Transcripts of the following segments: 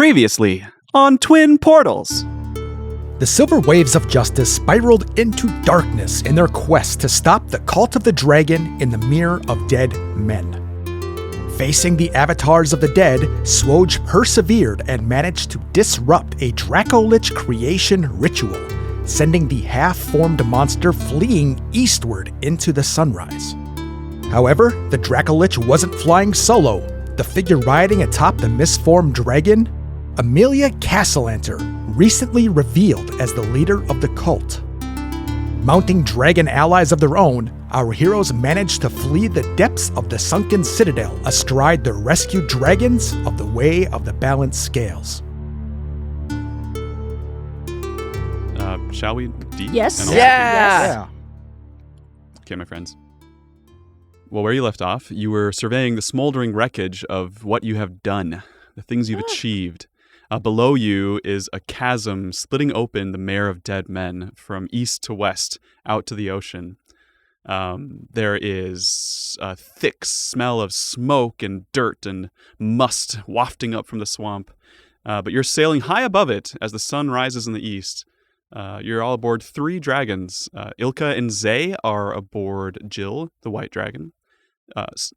Previously on Twin Portals. The Silver Waves of Justice spiraled into darkness in their quest to stop the Cult of the Dragon in the Mirror of Dead Men. Facing the avatars of the dead, SWOJ persevered and managed to disrupt a Dracolich creation ritual, sending the half-formed monster fleeing eastward into the sunrise. However, the Dracolich wasn't flying solo. The figure riding atop the misformed dragon, Amelia Castellanter, recently revealed as the leader of the cult. Mounting dragon allies of their own, our heroes managed to flee the depths of the sunken citadel astride the rescued dragons of the Way of the Balanced Scales. Shall we? Yes. Yeah. Okay, my friends. Well, where you left off, you were surveying the smoldering wreckage of what you have done, the things you've achieved. Below you is a chasm splitting open the Mare of Dead Men from east to west out to the ocean. There is a thick smell of smoke and dirt and must wafting up from the swamp. But you're sailing high above it as the sun rises in the east. You're all aboard 3 dragons. Ilka and Zay are aboard Jill, the white dragon.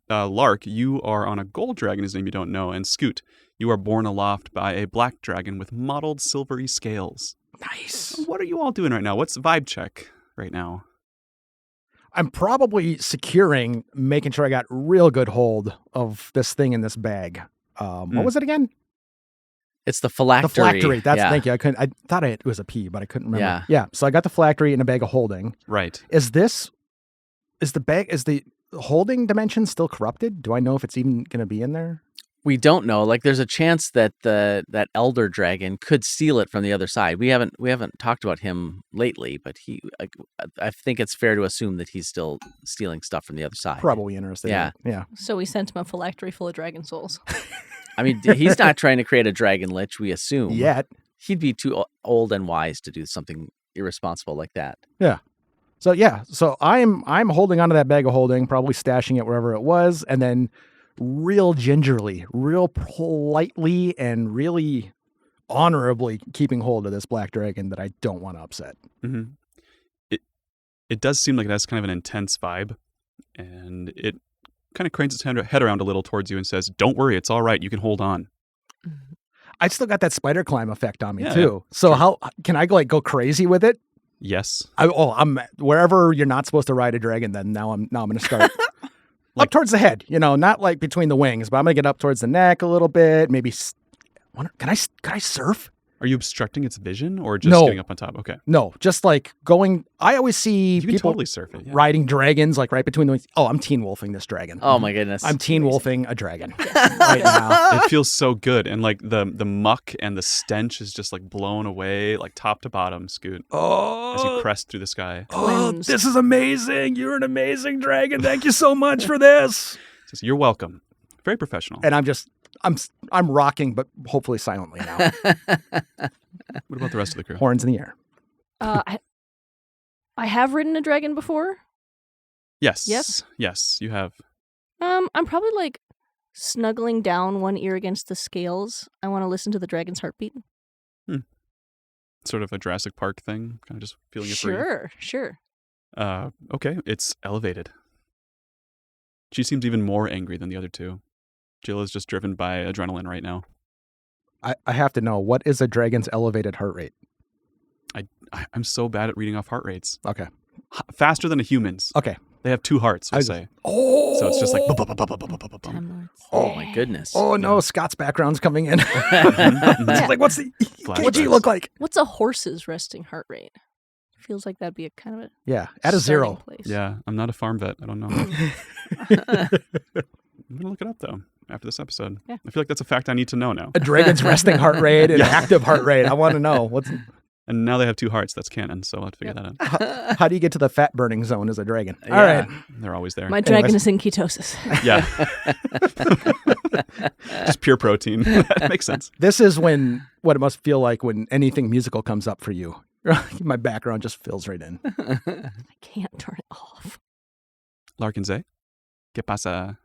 Lark, you are on a gold dragon, his name you don't know. And Scoot, you are borne aloft by a black dragon with mottled silvery scales. Nice. What are you all doing right now? What's vibe check right now? I'm probably securing, making sure I got real good hold of this thing in this bag. What was it again? It's the phylactery. The phylactery. That's yeah. Thank you. I thought it was a P, but I couldn't remember. Yeah. So I got the phylactery in a bag of holding. Right. Is the holding dimension still corrupted? Do I know if it's even going to be in there? We don't know. Like, there's a chance that that elder dragon could steal it from the other side. We haven't talked about him lately, but I think it's fair to assume that he's still stealing stuff from the other side. Probably interested. Yeah. Yeah. So we sent him a phylactery full of dragon souls. I mean, he's not trying to create a dragon lich, we assume. Yet. He'd be too old and wise to do something irresponsible like that. Yeah. So I'm holding onto that bag of holding, probably stashing it wherever it was, and then real gingerly, real politely, and really honorably keeping hold of this black dragon that I don't want to upset. Mm-hmm. It does seem like it has kind of an intense vibe, and it kind of cranes its head around a little towards you and says, "Don't worry, it's all right. You can hold on." I still got that spider climb effect on me Yeah, too. yeah. So how can I go crazy with it? Yes. I'm wherever you're not supposed to ride a dragon. Then now I'm going to start up towards the head. Not like between the wings, but I'm going to get up towards the neck a little bit. Maybe can I surf? Are you obstructing its vision or just No. getting up on top? Okay. No, just like going. I always see You can people totally surf it. Yeah. riding dragons like right between the wings. Oh, I'm teen wolfing this dragon. Oh my goodness. I'm teen wolfing a dragon right now. It feels so good. And like the muck and the stench is just like blown away, like top to bottom, Scoot, as you crest through the sky. Oh, Twins. this is amazing! You're an amazing dragon. Thank you so much for this. Says, "You're welcome." Very professional. And I'm rocking, but hopefully silently now. What about the rest of the crew? Horns in the air. I have ridden a dragon before. Yes. Yes? Yes, you have. I'm probably like snuggling down one ear against the scales. I want to listen to the dragon's heartbeat. Sort of a Jurassic Park thing, kind of just feeling it breathe. Sure. Okay, it's elevated. She seems even more angry than the other two. Jill is just driven by adrenaline right now. I have to know, what is a dragon's elevated heart rate? I'm so bad at reading off heart rates. Okay. Faster than a human's. Okay. They have 2 hearts, we'll say. Oh. So it's just like... bum. Time Lords. Oh my goodness. Oh no, Scott's background's coming in. Mhm. It's like, what's the Flashbacks. EKG look like? What's a horse's resting heart rate? Feels like that'd be a kind of a Yeah, at a starting 0. place. Yeah, I'm not a farm vet. I don't know. I'm going to look it up, though, after this episode. Yeah. I feel like that's a fact I need to know now. A dragon's resting heart rate and active heart rate. I want to know. And now they have 2 hearts. That's canon, so I'll have to figure that out. How do you get to the fat burning zone as a dragon? Yeah. All right. They're always there. My dragon Anyways. is in ketosis. Yeah. Just pure protein. That makes sense. This is what it must feel like when anything musical comes up for you. My background just fills right in. I can't turn it off. Larkin Zay, ¿qué pasa?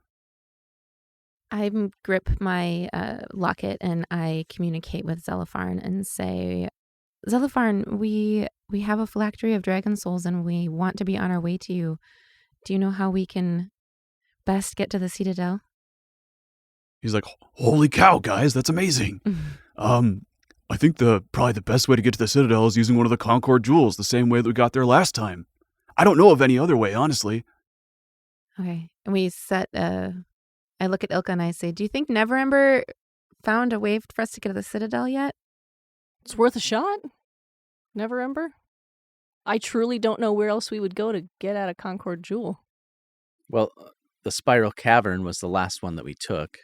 I grip my locket and I communicate with Zelopharn and say, Zelopharn, we have a phylactery of dragon souls and we want to be on our way to you. Do you know how we can best get to the Citadel? He's like, holy cow, guys, that's amazing. I think probably the best way to get to the Citadel is using one of the Concord jewels, the same way that we got there last time. I don't know of any other way, honestly. Okay. And we set, I look at Ilka and I say, do you think Neverember found a way for us to get to the Citadel yet? It's worth a shot. Neverember. I truly don't know where else we would go to get at a Concord jewel. Well, the Spiral Cavern was the last one that we took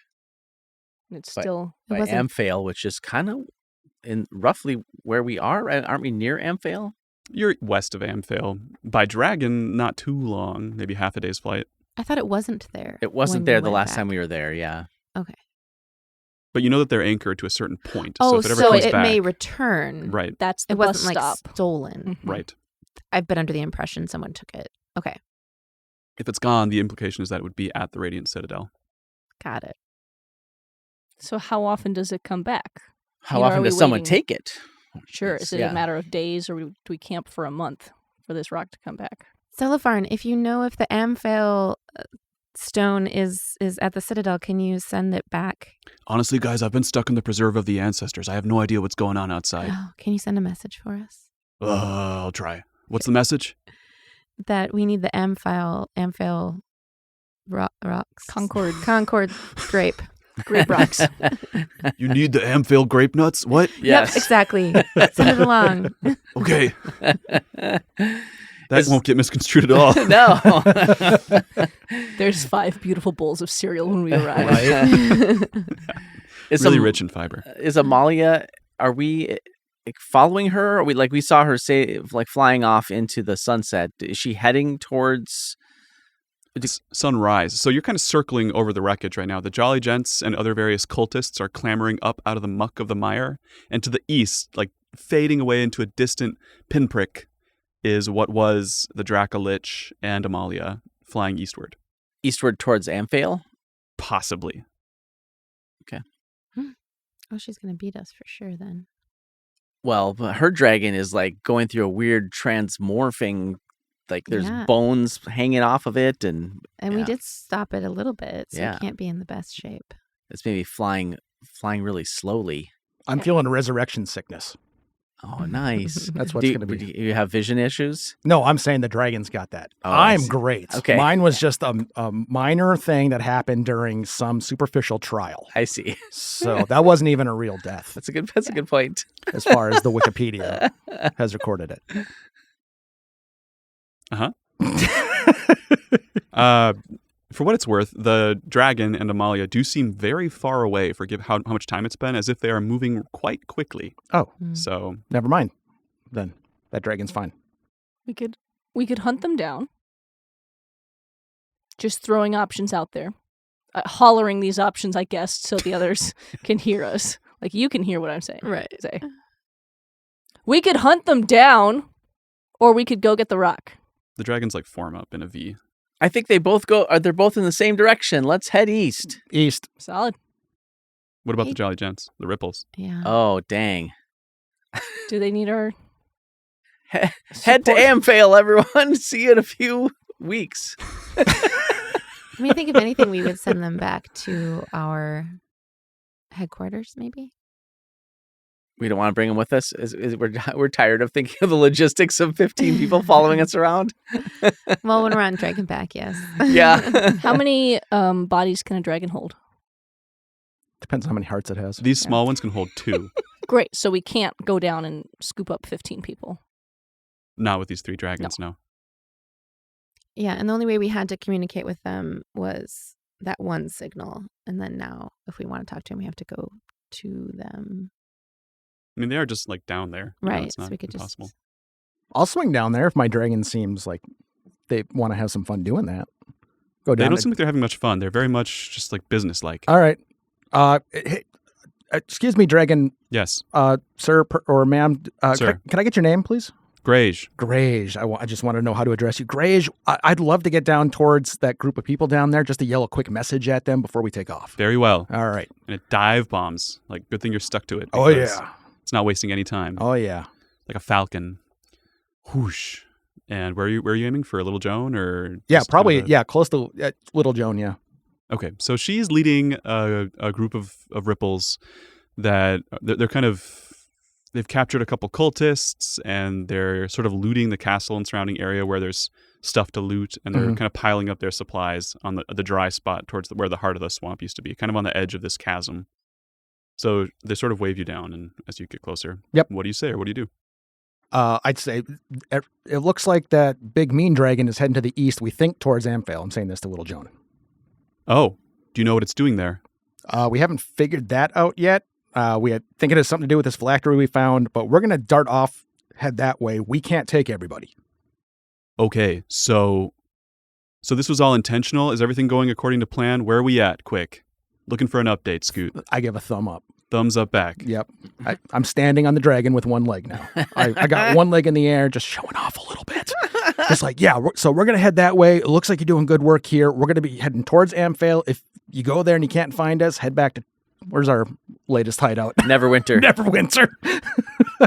It's But- still by Amphail, which is kind of in roughly where we are. Aren't we near Amphail? You're west of Amphail. By dragon, not too long, maybe half a day's flight. I thought it wasn't there. It wasn't when there we the went last back. time we were there, yeah. Okay. But you know that they're anchored to a certain point. Oh, so if it ever so comes it back, may return. right, that's the It bus wasn't like stop. stolen. Mhm. right. I've been under the impression someone took it. Okay. If it's gone, the implication is that it would be at the Radiant Citadel. Got it. So how often does it come back? How You know, are often we does someone waiting- take it? Sure. It's- Is it yeah. a matter of days, or do we camp for a month for this rock to come back? Zelopharn, if you know if the Amphail stone is at the Citadel, can you send it back? Honestly, guys, I've been stuck in the Preserve of the Ancestors. I have no idea what's going on outside. Oh, can you send a message for us? I'll try. What's the message? That we need the Amphail rocks. Concord grape. Grape rocks. You need the Amphail grape nuts? What? Yes. Yep, exactly. Send it along. Okay. That Is- won't get misconstrued at all. No. There's 5 beautiful bowls of cereal when we arrive. Is Really Am- rich in fiber. Is Amalia, are we following her? Are we saw her flying off into the sunset. Is she heading towards Sunrise. So you're kind of circling over the wreckage right now. The Jolly Gents and other various cultists are clambering up out of the muck of the mire. And to the east, like fading away into a distant pinprick, is what was the Dracolich and Amalia flying eastward. eastward towards Amphail? Possibly. Oh, she's going to beat us for sure then. Well, but her dragon is like going through a weird transmorphing, like there's Yeah. bones hanging off of it, and And we Yeah. did stop it a little bit, so Yeah. it can't be in the best shape. it's maybe flying really slowly. I'm feeling resurrection sickness. Oh, nice. That's what's going to be. Do you have vision issues? No, I'm saying the dragon's got that. Oh, I I'm see. great. Okay. Mine was just a minor thing that happened during some superficial trial. I see. So that wasn't even a real death, That's a good point. as far as the Wikipedia has recorded it. For what it's worth, the dragon and Amalia do seem very far away for how much time it's been, as if they are moving quite quickly. Oh, So never mind. Then that dragon's fine. We could hunt them down. Just throwing options out there. Hollering these options, I guess, so the others can hear us. Like you can hear what I'm saying. Right. Say. We could hunt them down, or we could go get the rock. the dragons like form up in a V. I think they're both in the same direction. Let's head east. East. Solid. What about Hey. the Jolly Gents? The Ripples? Yeah. Oh, dang. Do they need our Head to support? Amphail, everyone. See you in a few weeks. I mean, I think if anything, we would send them back to our headquarters, maybe. We don't want to bring them with us. We're tired of thinking of the logistics of 15 people following us around. Well, when we're on Dragonback, yes. Yeah. How many bodies can a dragon hold? Depends on how many hearts it has. These small ones can hold 2. Great. So we can't go down and scoop up 15 people. Not with these 3 dragons, no. Yeah, and the only way we had to communicate with them was that one signal. And then now, if we want to talk to them, we have to go to them. I mean, they are just like down there. You know, Right. it's So not we could impossible. just. I'll swing down there if my dragon seems like they want to have some fun doing that. Go They down. don't seem like they're having much fun. They're very much just like business-like. All right. Hey, excuse me, dragon, Yes. sir or ma'am. Sir. Can I get your name, please? Grage. Grage. I just want to know how to address you. Grage, I'd love to get down towards that group of people down there just to yell a quick message at them before we take off. Very well. All right. And it dive bombs. Like, good thing you're stuck to it. Oh, because yeah. It's not wasting any time. Oh, yeah. Like a falcon. Whoosh. And where are you aiming for? Little Joan or? Yeah, just probably. kind of Yeah, close to Little Joan, yeah. Okay, so she's leading a group of ripples that they're kind of, they've captured a couple cultists and they're sort of looting the castle and surrounding area where there's stuff to loot, and they're kind of piling up their supplies on the dry spot towards where the heart of the swamp used to be, kind of on the edge of this chasm. So they sort of wave you down, and as you get closer, Yep. What do you say or what do you do? I'd say it looks like that big mean dragon is heading to the east. We think towards Amphale. I'm saying this to Little Joan. Oh, do you know what it's doing there? We haven't figured that out yet. We think it has something to do with this phylactery we found, but we're going to dart off, head that way. We can't take everybody. Okay, so this was all intentional? Is everything going according to plan? Where are we at? Quick. Looking for an update, Scoot. I give a thumb up. Thumbs up back. Yep. I'm standing on the dragon with one leg now. I got one leg in the air, just showing off a little bit. Just like, yeah, so we're going to head that way. It looks like you're doing good work here. We're going to be heading towards Amphale. If you go there and you can't find us, head back to, where's our latest hideout? Neverwinter. Neverwinter.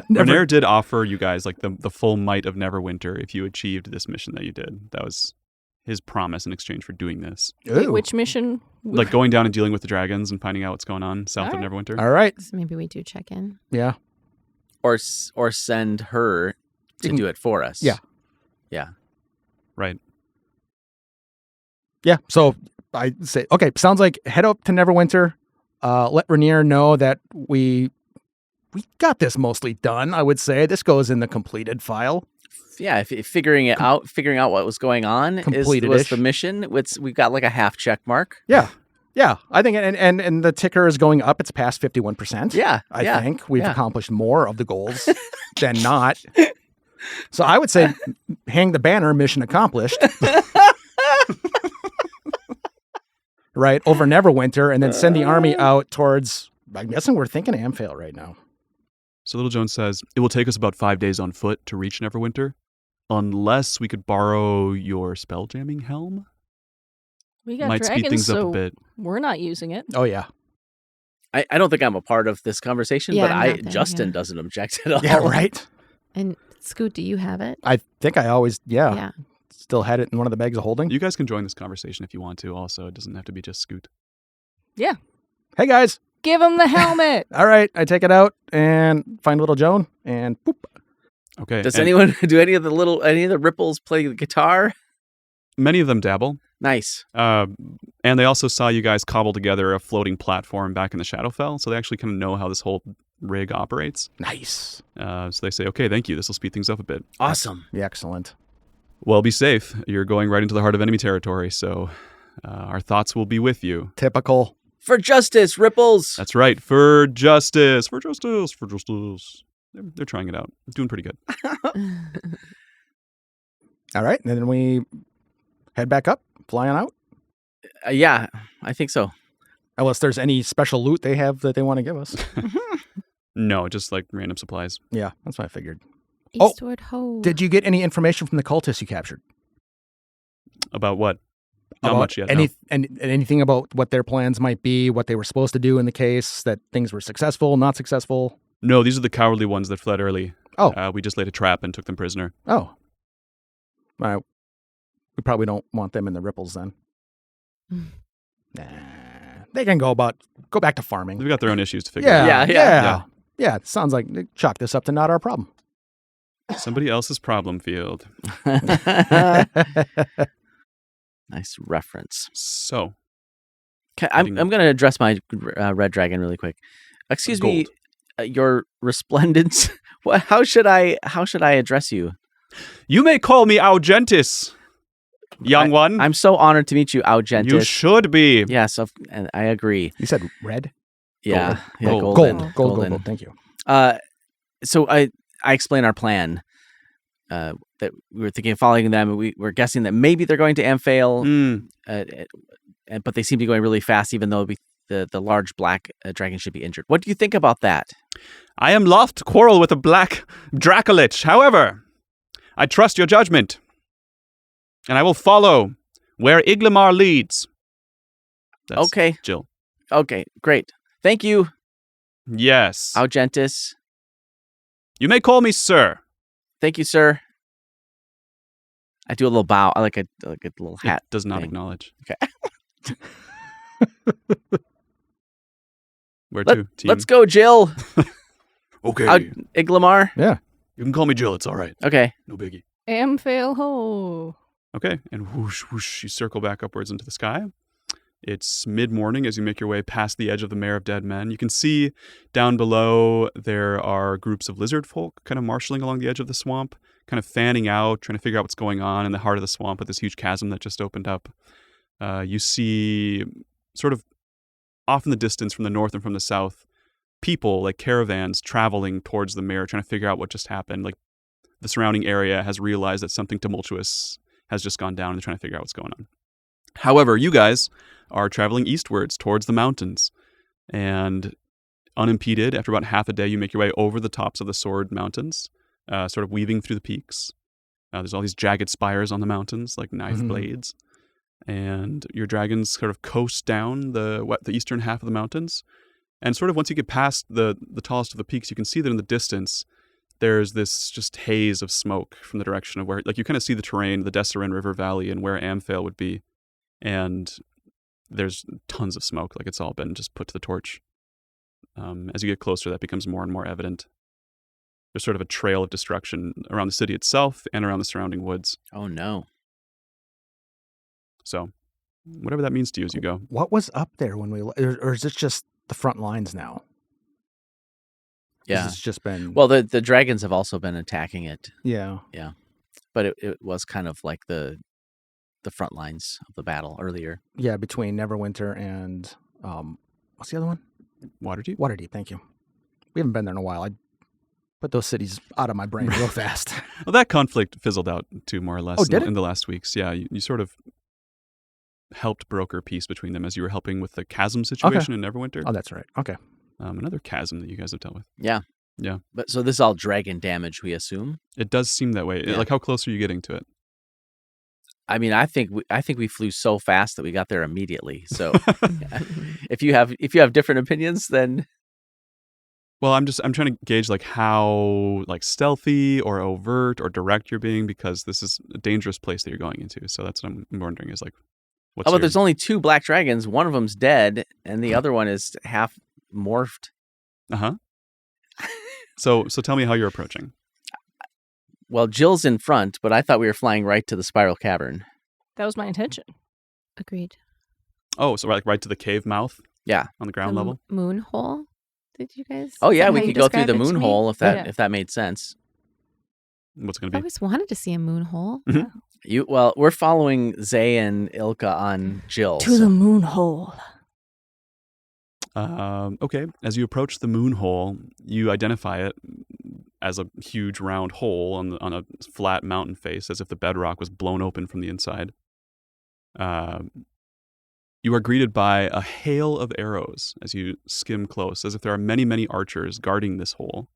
Renair did offer you guys like the full might of Neverwinter if you achieved this mission that you did. That was his promise in exchange for doing this. Wait, Ooh. which mission? Like going down and dealing with the dragons and finding out what's going on south of All Neverwinter. All right. So maybe we do check in. Yeah. Or send her to do it for us. Yeah. Yeah. Right. Yeah. So I say, okay, sounds like head up to Neverwinter. Let Rainier know that we got this mostly done. I would say this goes in the completed file. Yeah, if figuring out what was going on was Completed-ish. the mission. We've got like a half check mark. Yeah. Yeah. I think, and the ticker is going up. It's past 51%. Yeah, I think we've yeah. accomplished more of the goals than not. So I would say hang the banner, mission accomplished. Right, over Neverwinter, and then send the army out towards, I'm guessing we're thinking Amphale right now. So Little Joan says, it will take us about 5 days on foot to reach Neverwinter, unless we could borrow your spelljamming helm. We got Might dragons, speed things so up a bit. we're not using it. Oh, yeah. I don't think I'm a part of this conversation, Yeah, but I'm not there, Justin yeah. doesn't object at all. Yeah, right? And Scoot, do you have it? I think I always, Yeah. still had it in one of the bags of holding. You guys can join this conversation if you want to also. It doesn't have to be just Scoot. Yeah. Hey, guys. Give him the helmet. All right, I take it out and find Little Joan, and boop. Okay. Does and any of the ripples play the guitar? Many of them dabble. Nice. And they also saw you guys cobble together a floating platform back in the Shadowfell, so they actually kind of know how this whole rig operates. Nice. So they say, okay, thank you. This will speed things up a bit. Awesome. Yeah, excellent. Well, be safe. You're going right into the heart of enemy territory, so our thoughts will be with you. Typical. For justice, ripples. That's right. For justice. For justice. For justice. They're trying it out. Doing pretty good. All right, and then we head back up, fly on out. Yeah, I think so. Unless there's any special loot they have that they want to give us. No, just like random supplies. Yeah, that's what I figured. Oh, Eastward ho. Did you get any information from the cultists you captured? About what? Not About much yet. No. Anything about what their plans might be, what they were supposed to do in the case, that things were successful, not successful? No, these are the cowardly ones that fled early. Oh. We just laid a trap and took them prisoner. Oh. All right. We probably don't want them in the ripples then. Nah. They can go back to farming. They've got their own issues to figure Yeah, out. yeah. Yeah, it sounds like they chalk this up to not our problem. Somebody else's problem field. Nice reference. So, Okay, I'm going to address my red dragon really quick. Excuse me, your resplendence. How should I address you? you may call me Augentis, young one. I'm so honored to meet you, Augentis. You should be. Yes, and I agree. You said red? Yeah, Gold. Gold. Thank you. So I explain our plan. That we were thinking of following them, and we were guessing that maybe they're going to Amphale, but they seem to be going really fast, even though the large black dragon should be injured. What do you think about that? I am loth to quarrel with a black Dracolich. However, I trust your judgment, and I will follow where Iglamar leads. That's Okay. Jill. Okay, great. Thank you, Yes. Augentis. You may call me sir. Thank you, sir. I do a little bow. I like a little hat. It does not thing. acknowledge. Okay. Where to, team? Let's go, Jill. Okay. Iglamar. Yeah. You can call me Jill. It's all right. Okay. No biggie. Amphale ho. Okay. And whoosh, whoosh, you circle back upwards into the sky. It's mid-morning as you make your way past the edge of the Mare of Dead Men. You can see down below there are groups of lizard folk kind of marshaling along the edge of the swamp, kind of fanning out, trying to figure out what's going on in the heart of the swamp with this huge chasm that just opened up. You see sort of off in the distance from the north and from the south, people like caravans traveling towards the Mare, trying to figure out what just happened. Like the surrounding area has realized that something tumultuous has just gone down and they're trying to figure out what's going on. However, you guys are traveling eastwards towards the mountains, and unimpeded, after about half a day, you make your way over the tops of the Sword Mountains, sort of weaving through the peaks. There's all these jagged spires on the mountains, like knife blades, and your dragons sort of coast down the eastern half of the mountains, and sort of once you get past the tallest of the peaks, you can see that in the distance, there's this just haze of smoke from the direction of where, like, you kind of see the terrain, the Desserin River Valley, and where Amphale would be. And there's tons of smoke, like it's all been just put to the torch. As you get closer, that becomes more and more evident. There's sort of a trail of destruction around the city itself and around the surrounding woods. Oh, no. So, whatever that means to you as you go. What was up there when we, or is this just the front lines now? Yeah. It's just been. Well, the dragons have also been attacking it, yeah. but it was kind of like the front lines of the battle earlier. Yeah, between Neverwinter and what's the other one? Waterdeep? Waterdeep, thank you. We haven't been there in a while. I put those cities out of my brain real fast. Well, that conflict fizzled out too, more or less, Oh, did it? in the last weeks. Yeah, you sort of helped broker peace between them as you were helping with the chasm situation in Neverwinter. Oh, that's right. Okay. Another chasm that you guys have dealt with. Yeah. Yeah. But so this is all dragon damage, we assume. It does seem that way. Yeah. Like, how close are you getting to it? I mean, I think we flew so fast that we got there immediately. So if you have different opinions, then Well, I'm trying to gauge like how like stealthy or overt or direct you're being, because this is a dangerous place that you're going into. So that's what I'm wondering is like, what's but there's only 2 black dragons. One of them's dead, and the other one is half morphed. So tell me how you're approaching. Well, Jill's in front, but I thought we were flying right to the spiral cavern. That was my intention. Agreed. Oh, so right to the cave mouth? Yeah. On the ground level? Moon hole? Did you guys? Oh yeah, is that we how you could go through described the it to moon me? hole if Yeah. that made sense. What's it I going to be? always wanted to see a moon hole. We're following Zay and Ilka on Jill. To the moon hole. Okay. As you approach the moon hole, you identify it as a huge round hole on a flat mountain face, as if the bedrock was blown open from the inside. You are greeted by a hail of arrows as you skim close, as if there are many, many archers guarding this hole.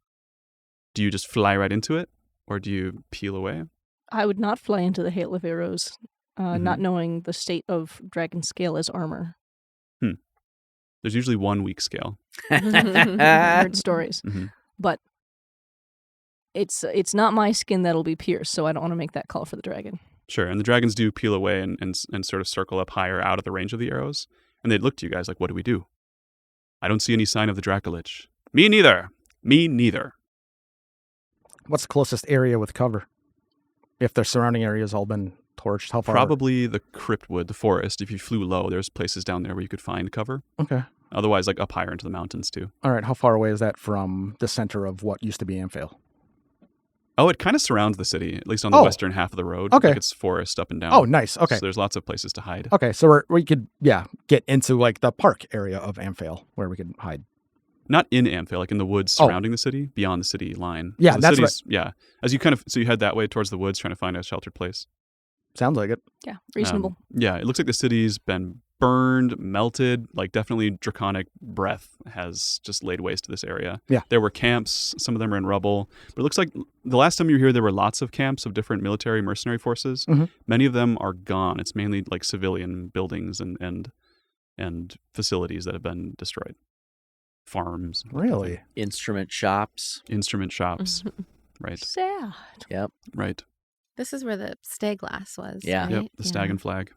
Do you just fly right into it, or do you peel away? I would not fly into the hail of arrows, not knowing the state of dragon scale as armor. There's usually one weak scale. I've heard stories. Mhm. But it's not my skin that'll be pierced, so I don't want to make that call for the dragon. Sure, and the dragons do peel away and sort of circle up higher out of the range of the arrows, and they look to you guys like, what do we do? I don't see any sign of the Dracolich. Me neither. Me neither. What's the closest area with cover? If the surrounding area's all been torched, how far? Probably the cryptwood, the forest. If you flew low, there's places down there where you could find cover. Okay. Otherwise, like up higher into the mountains too. All right. How far away is that from the center of what used to be Amphale? Oh, it kind of surrounds the city, at least on the western half of the road. Okay. Like it's forest up and down. Oh, nice. Okay. So there's lots of places to hide. Okay. So we could, get into like the park area of Amphale where we could hide. Not in Amphale, like in the woods surrounding the city, beyond the city line. Yeah, So the that's city's, yeah. As you so you head that way towards the woods, trying to find a sheltered place. Sounds like it. Yeah, reasonable. Yeah, it looks like the city's been burned, melted, like definitely draconic breath has just laid waste to this area. Yeah. There were camps. Some of them are in rubble. But it looks like the last time you were here, there were lots of camps of different military mercenary forces. Mhm. Many of them are gone. It's mainly like civilian buildings and facilities that have been destroyed. Farms. that kind of Really? thing. Instrument shops. Instrument shops. Right. Sad. Yep. Right. This is where the stay glass was. Yeah. Right? Yep. The stag and flag.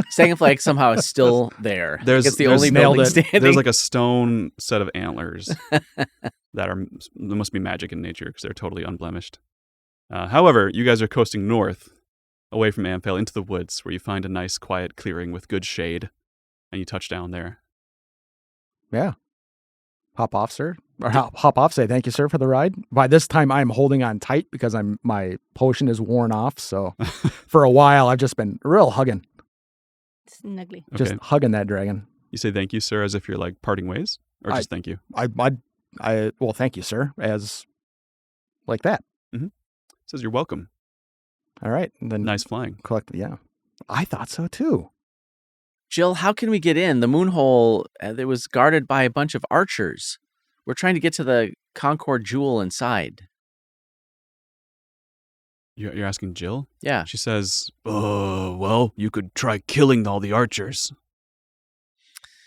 Stag and Flag somehow is still there. There's- it's the there's only nailed building it. standing. There's like a stone set of antlers that must be magic in nature because they're totally unblemished. However, you guys are coasting north, away from Amphale, into the woods, where you find a nice, quiet clearing with good shade, and you touch down there. Yeah. Hop off, sir. Or hop off, say thank you, sir, for the ride. By this time, I'm holding on tight because my potion is worn off. So for a while, I've just been real hugging. Snuggly. Just Okay. hugging that dragon. You say thank you, sir, as if you're like parting ways, or just thank you. Well, thank you, sir, as like that. It says you're welcome. All right. And then Nice flying. yeah. I thought so too. Jill, how can we get in? The moonhole, it was guarded by a bunch of archers. We're trying to get to the Concord Jewel inside. You're asking Jill? Yeah. She says, well, you could try killing all the archers.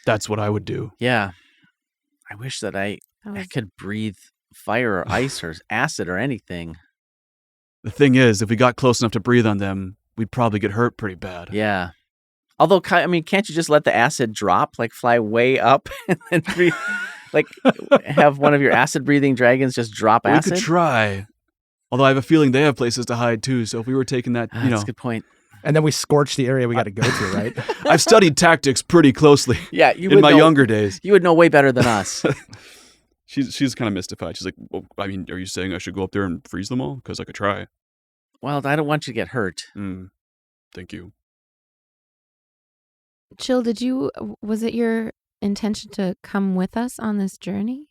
That's what I would do. Yeah. I wish that I could breathe fire or ice or acid or anything. The thing is, if we got close enough to breathe on them, we'd probably get hurt pretty bad. Yeah. Although, I mean, can't you just let the acid drop, like fly way up and then breathe? Like, have one of your acid-breathing dragons just drop We acid? could try. Although I have a feeling they have places to hide too, so if we were taking that, That's a good point. And then we scorch the area we got to go to, right? I've studied tactics pretty closely Yeah, you in would my know, younger days. You would know way better than us. She's kind of mystified. She's like, well, I mean, are you saying I should go up there and freeze them all? Because I could try. Well, I don't want you to get hurt. Thank you. Jill, was it your intention to come with us on this journey?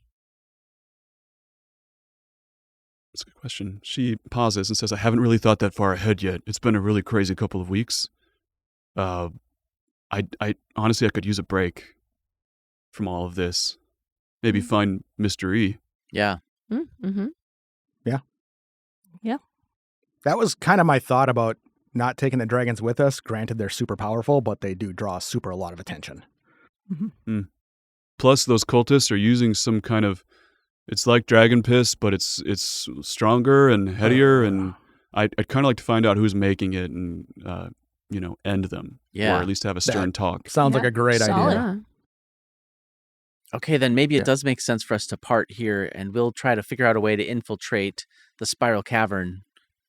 That's a good question. She pauses and says, I haven't really thought that far ahead yet. It's been a really crazy couple of weeks. I honestly, I could use a break from all of this. Maybe find Mr. E. Yeah. Mm-hmm. That was kind of my thought about not taking the dragons with us. Granted, they're super powerful, but they do draw a lot of attention. Plus, those cultists are using some kind of, it's like dragon piss, but it's stronger and headier, and I'd kind of like to find out who's making it and, end them. Yeah. Or at least have a stern talk. Sounds like a great Solid. idea. Yeah. Okay, then maybe Yeah. it does make sense for us to part here, and we'll try to figure out a way to infiltrate the spiral cavern,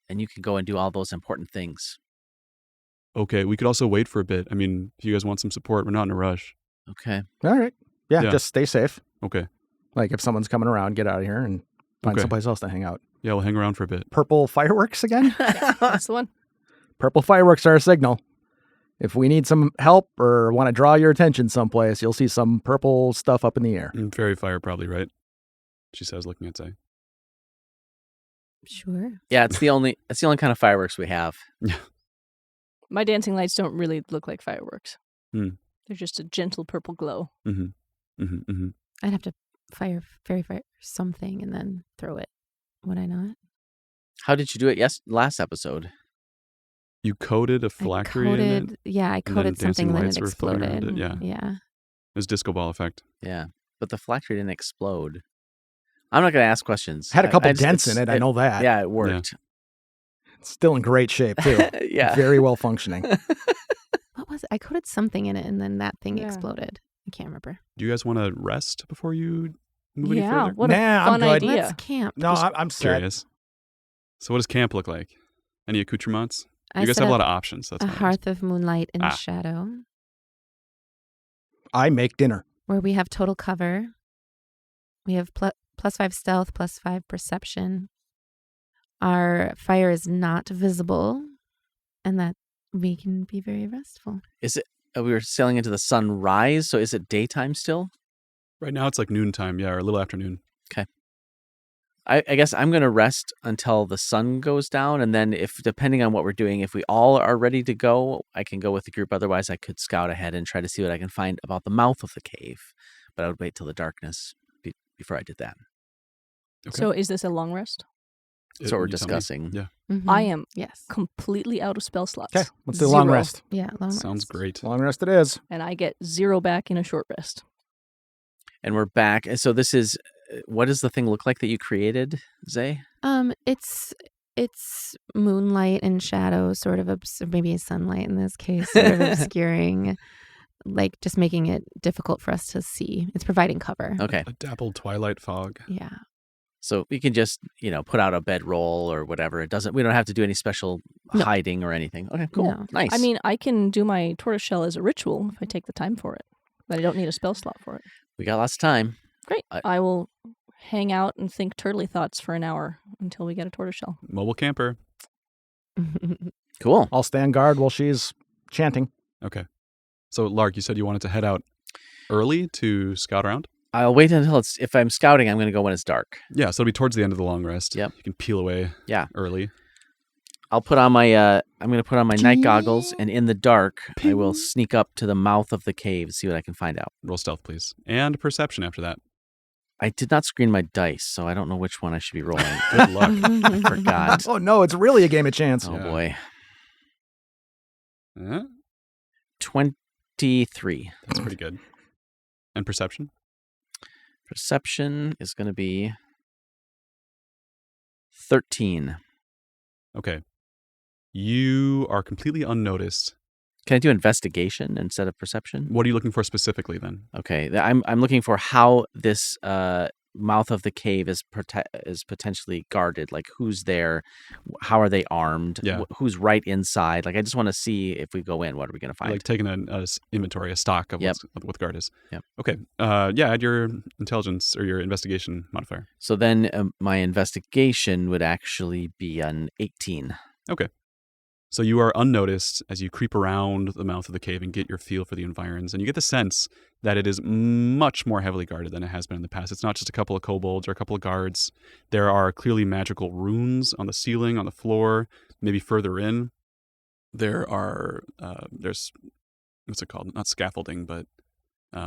and you can go and do all those important things. Okay, we could also wait for a bit. I mean, if you guys want some support, we're not in a rush. Okay. All right. Yeah, Yeah. just stay safe. Okay. Like if someone's coming around, get out of here and find Okay. someplace else to hang out. Yeah, we'll hang around for a bit. Purple fireworks again? That's the one. Purple fireworks are a signal. If we need some help or want to draw your attention someplace, you'll see some purple stuff up in the air. Fairy fire, probably, right? She says, looking at Zay. Sure. Yeah, it's the only kind of fireworks we have. My dancing lights don't really look like fireworks. Hmm. They're just a gentle purple glow. I'd have to fire something and then throw it. Would I not? How did you do it last episode? You coated a phylactery in it? I then coated something dancing and then lights it were floating around exploded. it, yeah. Yeah. It was disco ball effect. Yeah, but the phylactery didn't explode. I'm not going to ask questions. Had a couple I just- dents in it, I know that. Yeah, it worked. It's still in great shape, too. Yeah. Very well functioning. What was it? I coated something in it and then that thing Yeah. exploded. I can't remember. Do you guys want to rest before you move any Yeah, further? what Nah, a I'm fun good. idea. Let's camp. No, I'm set. Curious. So what does camp look like? Any accoutrements? I You guys set have a up lot of options. That's a why I asked. hearth of moonlight and Ah. shadow I make dinner. where we have total cover. We have +5 stealth, +5 perception. Our fire is not visible, and that we can be very restful. Is it? We were sailing into the sunrise, so is it daytime still? Right now it's like noontime, yeah, or a little afternoon. I guess I'm going to rest until the sun goes down. And then if, depending on what we're doing, if we all are ready to go, I can go with the group. Otherwise, I could scout ahead and try to see what I can find about the mouth of the cave. But I would wait till the darkness before I did that. Okay. So is this a long rest? That's what we're You tell me. discussing. Yeah. Mhm. I am Yes. completely out of spell slots. Okay, let's do a long 0. rest. Yeah. Long Sounds rest. great. Long rest it is. And I get 0 back in a short rest. And we're back. And so this is, what does the thing look like that you created, Zay? It's moonlight and shadow, sort of maybe sunlight in this case, sort of obscuring, like just making it difficult for us to see. It's providing cover. Okay. A dappled twilight fog. Yeah. So we can just, put out a bedroll or whatever. We don't have to do any special No. hiding or anything. Okay, cool. No. Nice. I mean, I can do my tortoiseshell as a ritual if I take the time for it. But I don't need a spell slot for it. we got lots of time. Great. I will hang out and think turtly thoughts for an hour until we get a tortoiseshell. Mobile camper. Cool. I'll stand guard while she's chanting. Okay. So, Lark, you said you wanted to head out early to scout around? I'll wait until if I'm scouting, I'm going to go when it's dark. Yeah, so it'll be towards the end of the long rest. Yep. You can peel away Yeah. early. I'll put on my, I'm going to put on my night goggles, and in the dark, I will sneak up to the mouth of the cave, see what I can find out. Roll stealth, please. And perception after that. I did not screen my dice, so I don't know which one I should be rolling. Good luck. I forgot. Oh, no, it's really a game of chance. Oh, Yeah. boy. Eh, 23. that's pretty good. And perception? Perception is going to be 13. Okay. You are completely unnoticed. Can I do investigation instead of perception? What are you looking for specifically then? Okay, I'm looking for how this mouth of the cave is potentially guarded. Like who's there, how are they armed, Yeah. who's right inside. Like I just want to see if we go in, what are we going to find? Like taking an inventory, a stock of Yep. what the guard is. Yep. Okay. Yeah, add your intelligence or your investigation modifier. So then my investigation would actually be an 18. Okay. So you are unnoticed as you creep around the mouth of the cave and get your feel for the environs. And you get the sense that it is much more heavily guarded than it has been in the past. It's not just a couple of kobolds or a couple of guards. There are clearly magical runes on the ceiling, on the floor, maybe further in. There are, there's, what's it called? Not scaffolding, but...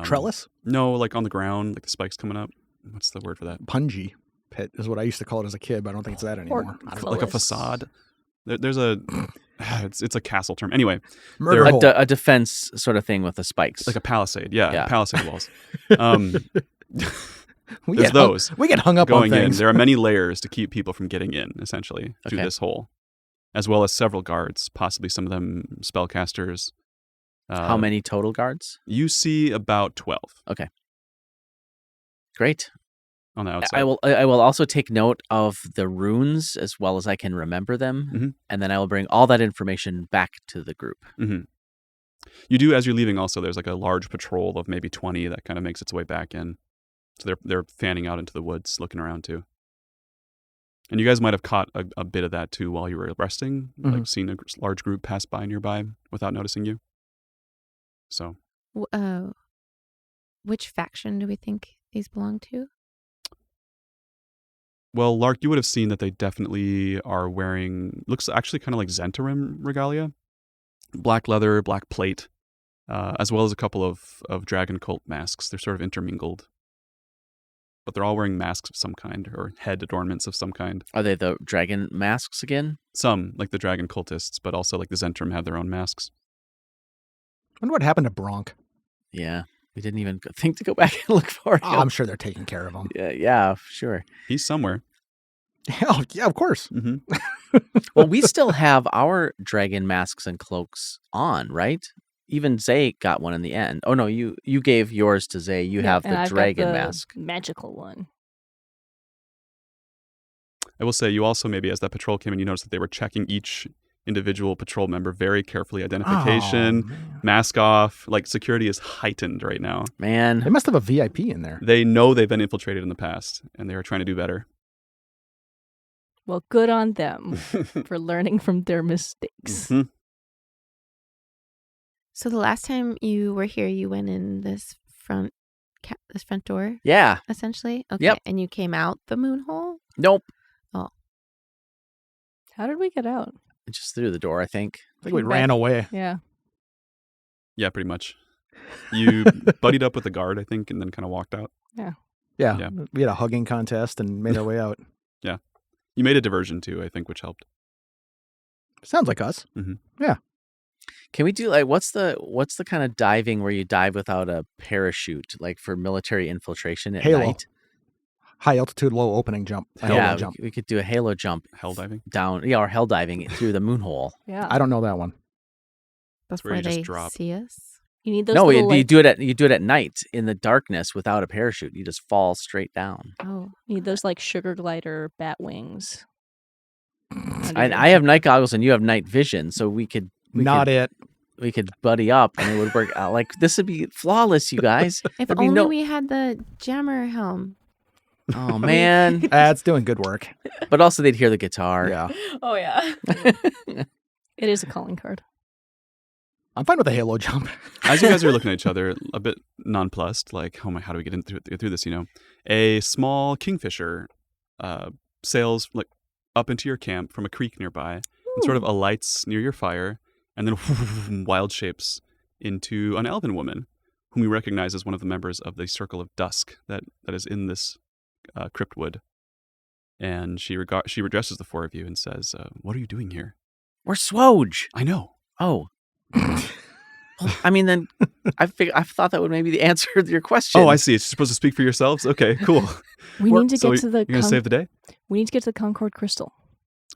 Trellis? No, like on the ground, like the spikes coming up. What's the word for that? Punji pit is what I used to call it as a kid, but I don't think it's that anymore. I don't know. Like a Trellis. facade. There's a... It's a castle term. Anyway, Murder hole. A defense sort of thing with the spikes. like a palisade. Yeah, Yeah. palisade walls. We There's get hung- those we get hung up on going in. things. There are many layers to keep people from getting in, essentially, through Okay. this hole, as well as several guards, possibly some of them spellcasters. How many total guards? You see about 12 Great. on the outside. I will also take note of the runes as well as I can remember them, Mhm. and then I will bring all that information back to the group. Hmm. You do, as you're leaving, also, there's like a large patrol of maybe 20 that kind of makes its way back in. So they're fanning out into the woods, looking around too. And you guys might have caught a bit of that too while you were resting, like seeing a large group pass by nearby without noticing you. So Which faction do we think these belong to? well, Lark, you would have seen that they definitely are wearing, looks actually kind of like Zentarim regalia. Black leather, black plate, as well as a couple of dragon cult masks. They're sort of intermingled. But they're all wearing masks of some kind, or head adornments of some kind. Are they the dragon masks again? Some, like the dragon cultists, but also like the Zentrum have their own masks. I wonder what happened to Bronk. Yeah, we didn't even think to go back and look for him. Oh, I'm sure they're taking care of him. Yeah, sure. He's somewhere. Oh, yeah, of course. Hmm. Well, we still have our dragon masks and cloaks on, right? Even Zay got one in the end. Oh no, you gave yours to Zay. You have and the I've got dragon the mask. magical one. I will say, you also maybe, as that patrol came in, you noticed that they were checking each individual patrol member very carefully. Identification, Oh, man. mask off. Like, security is heightened right now. They Man, must have a VIP in there. They know they've been infiltrated in the past, and they are trying to do better. Well, good on them for learning from their mistakes. Mhm. So the last time you were here, you went in this front door, yeah. essentially. Okay, Yep. and you came out the moon hole. Nope. How did we get out? Just through the door, I think. I think we Came ran back. away. Yeah. Yeah, pretty much. You buddied up with the guard, I think, and then kind of walked out. Yeah. Yeah. We had a hugging contest and made our way out. You made a diversion too, I think, which helped. Sounds like us. Can we do like what's the kind of diving where you dive without a parachute, like for military infiltration at Halo. night? High altitude, low opening jump. A halo jump. We could do a halo jump Hell diving. down, or hell diving through the moon hole. Yeah. I don't know that one. Before where you just they drop. see us. You need those No, little, you do it at night in the darkness without a parachute. You just fall straight down. Oh. you need those like sugar glider bat wings. I have night goggles and you have night vision, so we could buddy up and it would work out. Like this would be flawless, you guys. If There'd be only no- we had the jammer helm. Oh man! It's doing good work. But also they'd hear the guitar. Yeah. Oh yeah. It is a calling card. I'm fine with the halo jump. As you guys are looking at each other, a bit nonplussed, like, oh my, how do we get through this? A small kingfisher sails like up into your camp from a creek nearby, and sort of alights near your fire, and then wild shapes into an elven woman, whom you recognize as one of the members of the Circle of Dusk that is in this cryptwood. And she addresses the four of you and says, "What are you doing here?" We're SWOJ. I know. Oh. Well, I mean, then I thought that would maybe the answer to your question. Oh, I see. It's supposed to speak for yourselves. Okay, cool. We need to So get to the. You're gonna save the day. We need to get to the Concord Crystal.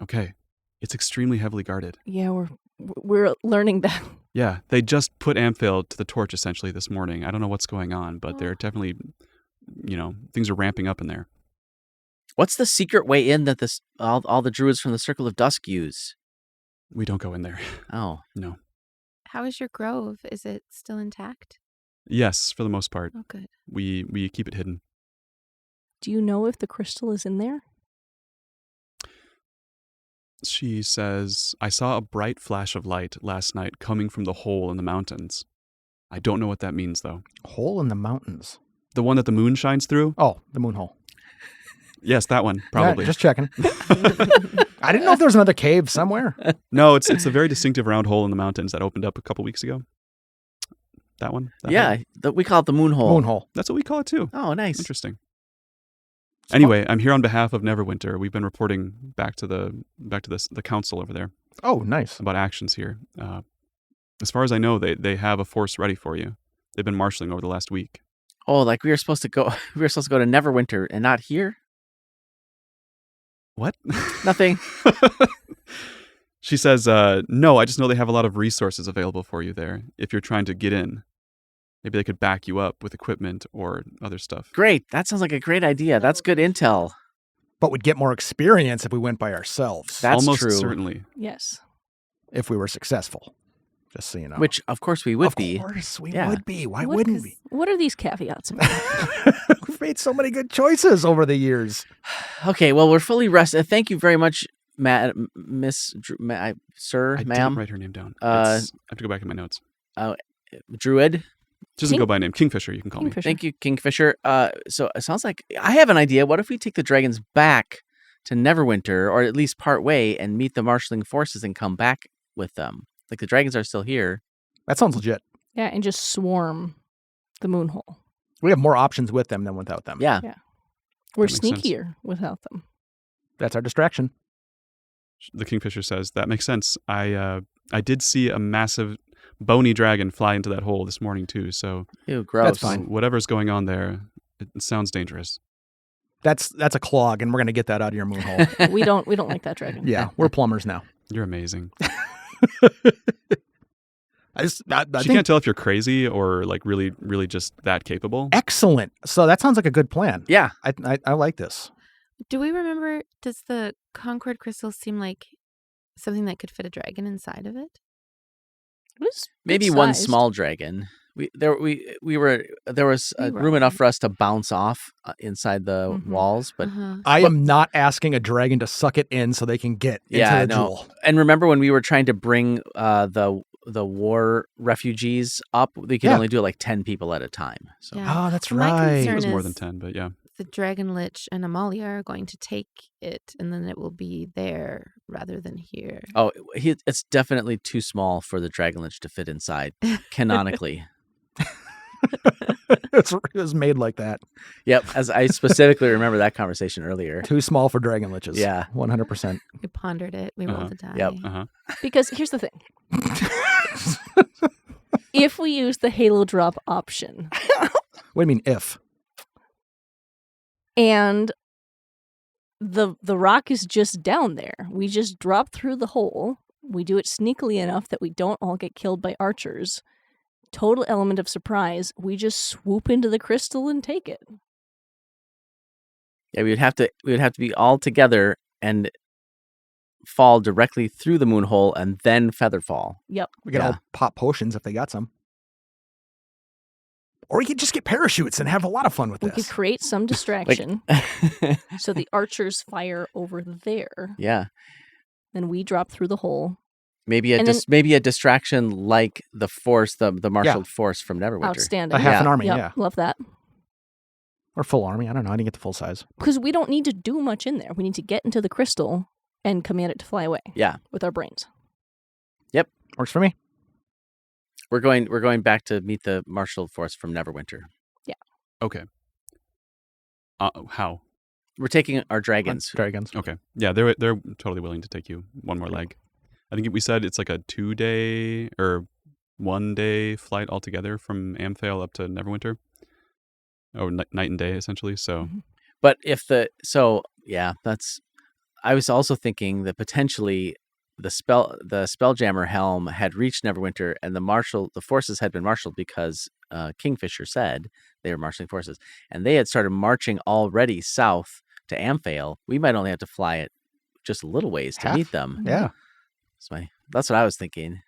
Okay. It's extremely heavily guarded. Yeah, we're learning that. Yeah, they just put Amphail to the torch essentially this morning. I don't know what's going on, but they're definitely, things are ramping up in there. What's the secret way in that all the druids from the Circle of Dusk use? We don't go in there. Oh. No. How is your grove? Is it still intact? Yes, for the most part. Oh, good. We keep it hidden. Do you know if the crystal is in there? She says, I saw a bright flash of light last night coming from the hole in the mountains. I don't know what that means, though. Hole in the mountains. The one that the moon shines through? Oh, the moon hole. Yes, that one, probably. Yeah, just checking. I didn't know if there was another cave somewhere. No, it's a very distinctive round hole in the mountains that opened up a couple weeks ago. That one? That Yeah, hole? we call it the moon hole. Moon hole. That's what we call it, too. Oh, nice. Interesting. Anyway, I'm here on behalf of Neverwinter. We've been reporting back to the council over there Oh, nice. about actions here. As far as I know, they have a force ready for you. They've been marshaling over the last week. Oh, like we were supposed to go to Neverwinter and not here? What? Nothing. She says, no, I just know they have a lot of resources available for you there if you're trying to get in. Maybe they could back you up with equipment or other stuff. Great. That sounds like a great idea. That's good intel. But we'd get more experience if we went by ourselves. That's Almost true. certainly. Yes. If we were successful. Just so you know. Which, of course, we would be. Of course we Yeah. would be. Why What wouldn't is- we? What are these caveats about? We've made so many good choices over the years. Okay, well, we're fully rested. Thank you very much, sir, I ma'am, didn't write her name down. I Uh, have to go back in my notes. druid. She doesn't King- go by name. Kingfisher, you can call me. Kingfisher. Thank you, Kingfisher. So it sounds like I have an idea. What if we take the dragons back to Neverwinter, or at least part way, and meet the marshaling forces and come back with them? Like the dragons are still here. That sounds legit. Yeah, and just swarm the moon hole. We have more options with them than without them. Yeah. We're That makes sense. sneakier without them. That's our distraction. The Kingfisher says, that makes sense. I did see a massive bony dragon fly into that hole this morning too, so Ew, gross. That's fine. whatever's going on there, it sounds dangerous. That's a clog, and we're gonna get that out of your moon hole. We don't like that dragon. Yeah, we're plumbers now. You're amazing. I She think can't tell if you're crazy or like really, really just that capable. excellent. So that sounds like a good plan. Yeah. I like this. Do we remember, does the Concord crystal seem like something that could fit a dragon inside of it? It was Maybe good one sized. small dragon. There was We room were enough right. for us to bounce off inside the Mhm. walls, but Uh-huh. I am not asking a dragon to suck it in so they can get Yeah, into the no. jewel. And remember when we were trying to bring the war refugees up, we could Yeah. only do it like 10 people at a time. So Yeah. Oh, that's My right. It concern was more is than 10, but yeah. the Dragon Lich and Amalia are going to take it, and then it will be there rather than here. Oh, it's definitely too small for the Dragon Lich to fit inside, canonically. It was made like that. Yep, as I specifically remember that conversation earlier. Too small for dragon liches. Yeah. 100%. We pondered it. We rolled a die. Yep. Because here's the thing. If we use the Halo drop option, What do you mean if? and the rock is just down there, we just drop through the hole. We do it sneakily enough that we don't all get killed by archers. Total element of surprise. We just swoop into the crystal and take it. Yeah, we would have to be all together and fall directly through the moon hole and then feather fall. Yep. We could all pop potions if they got some. Or we could just get parachutes and have a lot of fun with We this. could create some distraction so the archers fire over there. Yeah. Then we drop through the hole. Maybe a distraction like the force, the marshaled force from Neverwinter. Outstanding. A half an Yeah. army, Yep, yeah. love that. Or full army. I don't know. I didn't get the full size. Because we don't need to do much in there. We need to get into the crystal and command it to fly away. Yeah. With our brains. Works for me. We're going back to meet the marshaled force from Neverwinter. Okay. How? We're taking our dragons. Dragons. Okay. Yeah, they're totally willing to take you one more leg. I think we said it's like a 2-day or 1-day flight altogether from Amphale up to Neverwinter. Oh, night and day essentially. So But I was also thinking that potentially the Spelljammer helm had reached Neverwinter, and the forces had been marshaled because Kingfisher said they were marshaling forces, and they had started marching already south to Amphale. We might only have to fly it just a little ways to meet them. Yeah. That's what I was thinking.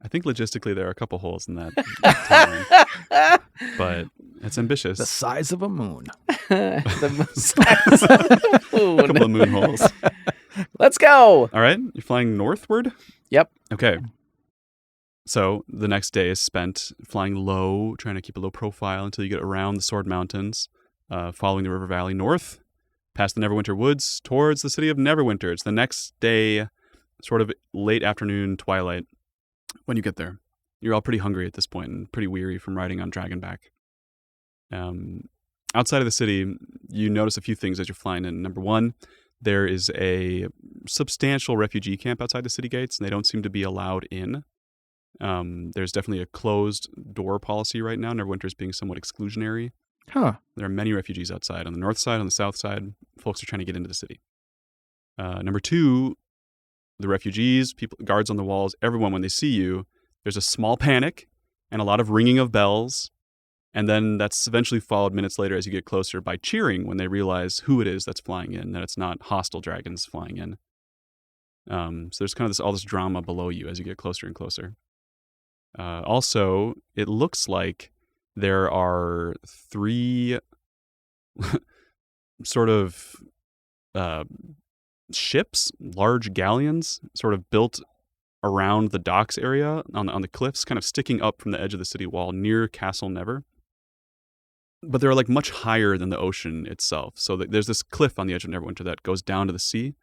I think logistically there are a couple holes in that timeline, but it's ambitious. The size of a moon. The size of the moon. A couple of moon holes. Let's go. All right, you're flying northward? Yep. Okay. So the next day is spent flying low, trying to keep a low profile until you get around the Sword Mountains, following the river valley north, past the Neverwinter Woods, towards the city of Neverwinter. It's the next day, sort of late afternoon, twilight, when you get there. You're all pretty hungry at this point and pretty weary from riding on Dragonback. Outside of the city, you notice a few things as you're flying in. Number one, there is a substantial refugee camp outside the city gates, and they don't seem to be allowed in. There's definitely a closed door policy right now. Neverwinter's being somewhat exclusionary. Huh. There are many refugees outside. On the north side, on the south side, folks are trying to get into the city. Number two, the refugees, guards on the walls, everyone, when they see you, there's a small panic and a lot of ringing of bells. And then that's eventually followed minutes later as you get closer by cheering when they realize who it is that's flying in, that it's not hostile dragons flying in. So there's kind of all this drama below you as you get closer and closer. Also, it looks like there are 3 sort of ships, large galleons, sort of built around the docks area on the cliffs, kind of sticking up from the edge of the city wall near Castle Never. But they're like much higher than the ocean itself. So there's this cliff on the edge of Neverwinter that goes down to the sea,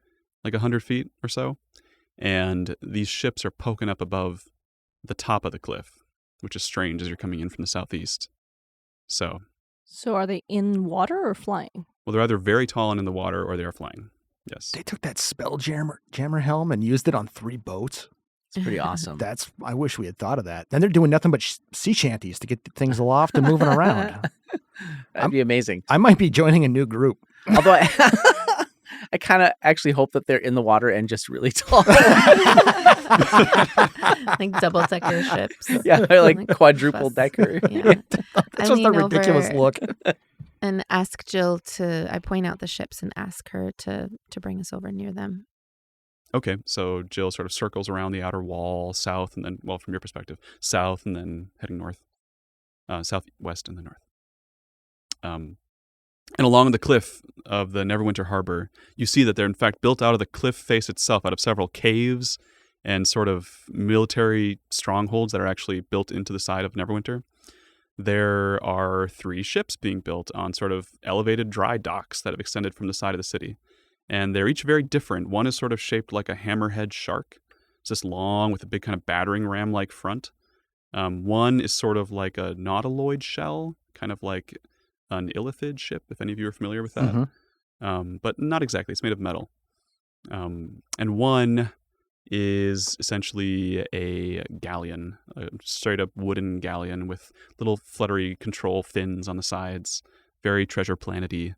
like 100 feet or so. And these ships are poking up above the top of the cliff, which is strange as you're coming in from the southeast. So are they in water or flying? Well, they're either very tall and in the water, or they are flying. Yes. They took that Spelljammer helm and used it on 3 boats. It's pretty awesome. I wish we had thought of that. Then they're doing nothing but sea shanties to get things aloft and moving around. That'd be amazing. I might be joining a new group. Although I kind of actually hope that they're in the water and just really tall. Like double-decker ships. Yeah, they're like quadruple decker. Yeah. That's just a ridiculous look. And ask Jill I point out the ships and ask her to bring us over near them. Okay, so Jill sort of circles around the outer wall, south, and then, well, from your perspective, south, and then heading north, southwest and the north. And along the cliff of the Neverwinter Harbor, you see that they're in fact built out of the cliff face itself, out of several caves and sort of military strongholds that are actually built into the side of Neverwinter. there are 3 ships being built on sort of elevated dry docks that have extended from the side of the city. And they're each very different. One is sort of shaped like a hammerhead shark. It's just long with a big kind of battering ram-like front. One is sort of like a nautiloid shell, kind of like an illithid ship, if any of you are familiar with that. But not exactly. It's made of metal. And one is essentially a galleon, a straight-up wooden galleon with little fluttery control fins on the sides, very Treasure Planet-y,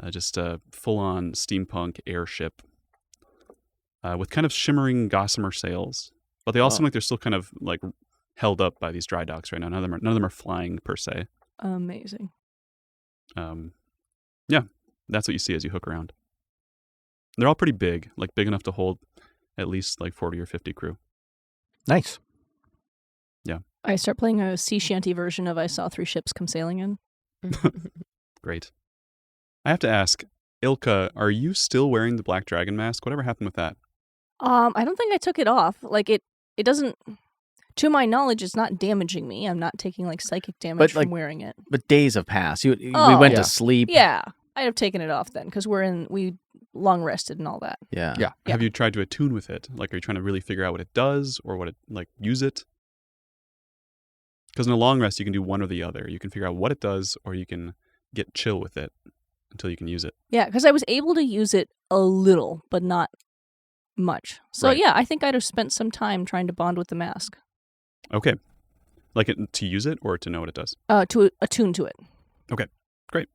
just a full-on steampunk airship with kind of shimmering gossamer sails. But they all seem like they're still kind of like held up by these dry docks right now. None of them are flying per se. Amazing. Yeah, that's what you see as you hook around. They're all pretty big, like big enough to hold at least like 40 or 50 crew. Nice. Yeah. I start playing a sea shanty version of I Saw 3 Ships Come Sailing In. Great. I have to ask, Ilka, are you still wearing the Black Dragon mask? Whatever happened with that? I don't think I took it off. Like it doesn't, to my knowledge, it's not damaging me. I'm not taking like psychic damage from wearing it. But days have passed. We went to sleep. Yeah. I'd have taken it off then because we long rested and all that. Yeah. Have you tried to attune with it? Like, are you trying to really figure out what it does or what it, like, use it? Because in a long rest, you can do one or the other. You can figure out what it does or you can get chill with it until you can use it. Yeah, because I was able to use it a little, but not much. So Right. yeah, I think I'd have spent some time trying to bond with the mask. Okay. Like to use it or to know what it does? To attune to it. Okay, great.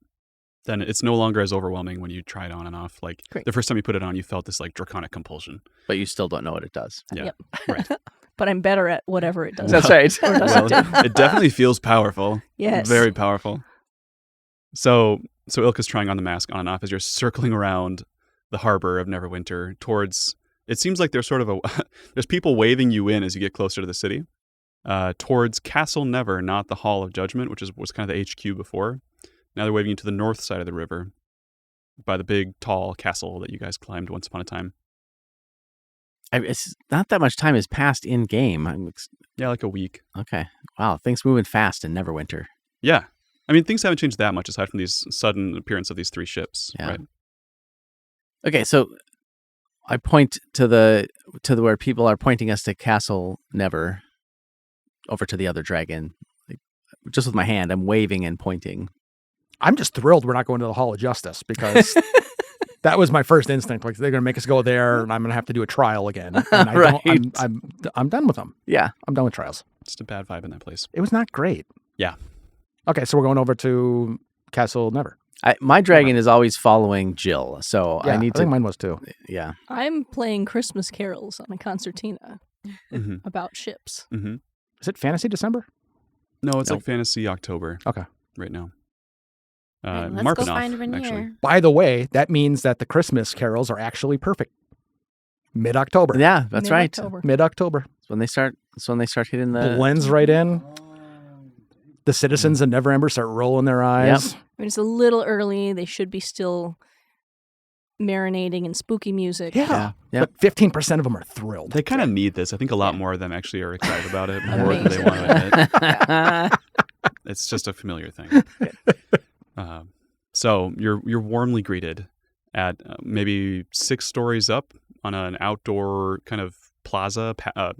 Then it's no longer as overwhelming when you try it on and off. Like Great. the first time you put it on, you felt this like draconic compulsion. But you still don't know what it does. Yeah, Yep. right. But I'm better at whatever it does. That's right. Or does Well, it do? it definitely feels powerful. Yes. Very powerful. So Ilka's trying on the mask on and off as you're circling around the harbor of Neverwinter towards, it seems like there's sort of there's people waving you in as you get closer to the city, towards Castle Never, not the Hall of Judgment, which was kind of the HQ before. Now they're waving you to the north side of the river by the big, tall castle that you guys climbed once upon a time. It's not that much time has passed in game. Yeah, like a week. Okay. Wow. Things moving fast in Neverwinter. Yeah. I mean, things haven't changed that much aside from these sudden appearance of these 3 ships, Yeah. right? Okay, so I point to the where people are pointing us to Castle Never, over to the other dragon. Like, just with my hand, I'm waving and pointing. I'm just thrilled we're not going to the Hall of Justice because that was my first instinct. Like they're going to make us go there, and I'm going to have to do a trial again. And Right. I'm done with them. Yeah. I'm done with trials. Just a bad vibe in that place. It was not great. Yeah. Okay, so we're going over to Castle Never. My dragon is always following Jill, so Yeah, I need I think to. mine was too. Yeah. I'm playing Christmas carols on a concertina Mm-hmm. about ships. Mm-hmm. Is it Fantasy December? No, it's Nope. like Fantasy October. Okay. Right now. Right, let's go Marpinoff, find Rainier. actually. By the way, that means that the Christmas carols are actually perfect. Mid-October. Yeah, that's right. It's Mid-October. Mid-October. when they start. It's when they start hitting the. Blends right in. The citizens of Neverember start rolling their eyes. I mean, it's a little early. They should be still marinating in spooky music. Yeah. Yeah. But 15% of them are thrilled. They kind of need this. I think a lot more of them actually are excited about it more than they Amazing. want to admit. It's just a familiar thing. So you're warmly greeted at maybe 6 stories up on an outdoor kind of plaza,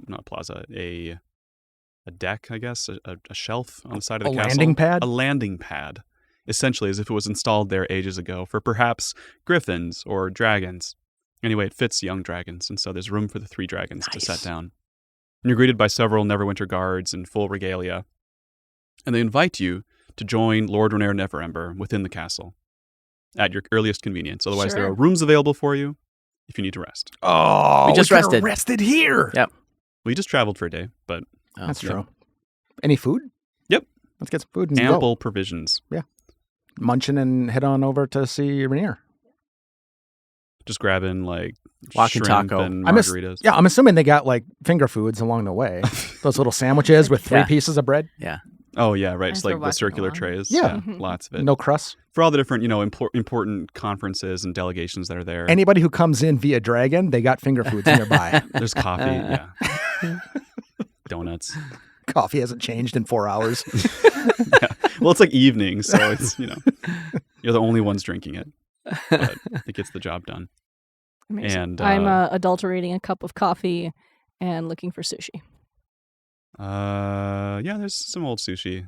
not plaza, a deck, I guess, a shelf on the side of the A castle. landing pad? A landing pad, essentially, as if it was installed there ages ago for perhaps griffins or dragons. Anyway, it fits young dragons, and so there's room for the 3 dragons to set Nice. down. And you're greeted by several Neverwinter guards in full regalia, and they invite you to join Lord Renair Neverember within the castle at your earliest convenience. Otherwise, there Sure. are rooms available for you if you need to rest. Oh, We just could've rested. rested here. Yep. We just traveled for a day, but Oh, That's yeah. true. Any food? Yep. Let's get some food and ample provisions. go. Munching and head on over to see Rainier. Just grabbing like Walking shrimp taco. and I'm ass- margaritas. Yeah, I'm assuming they got like finger foods along the way. Those little sandwiches with 3 Yeah. pieces of bread, Oh yeah, right. As It's we're like the walking circular along. trays. Yeah. Mhm. Lots of it. no crust. For all the different, important conferences and delegations that are there. Anybody who comes in via Dragon, they got finger foods nearby. There's coffee. Yeah. Donuts. Coffee hasn't changed in 4 hours. Yeah. Well, it's like evening, so it's, you're the only ones drinking it. But it gets the job done. Amazing. And I'm adulterating a cup of coffee and looking for sushi. yeah, there's some old sushi.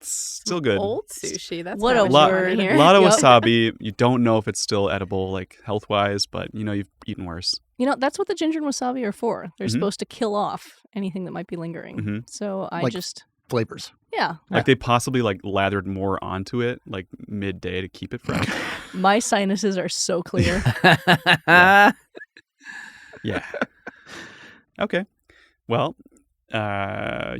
It's still good. Old sushi. That's What not a what you lot, word. wanted. Here. a lot of Yep. wasabi. You don't know if it's still edible, like health-wise, but you've eaten worse. That's what the ginger and wasabi are for. They're Mhm. supposed to kill off anything that might be lingering. Mhm. So I Like- just, Flavors. yeah. Like they possibly lathered more onto it, like midday to keep it fresh. My sinuses are so clear. Yeah. Okay. Well,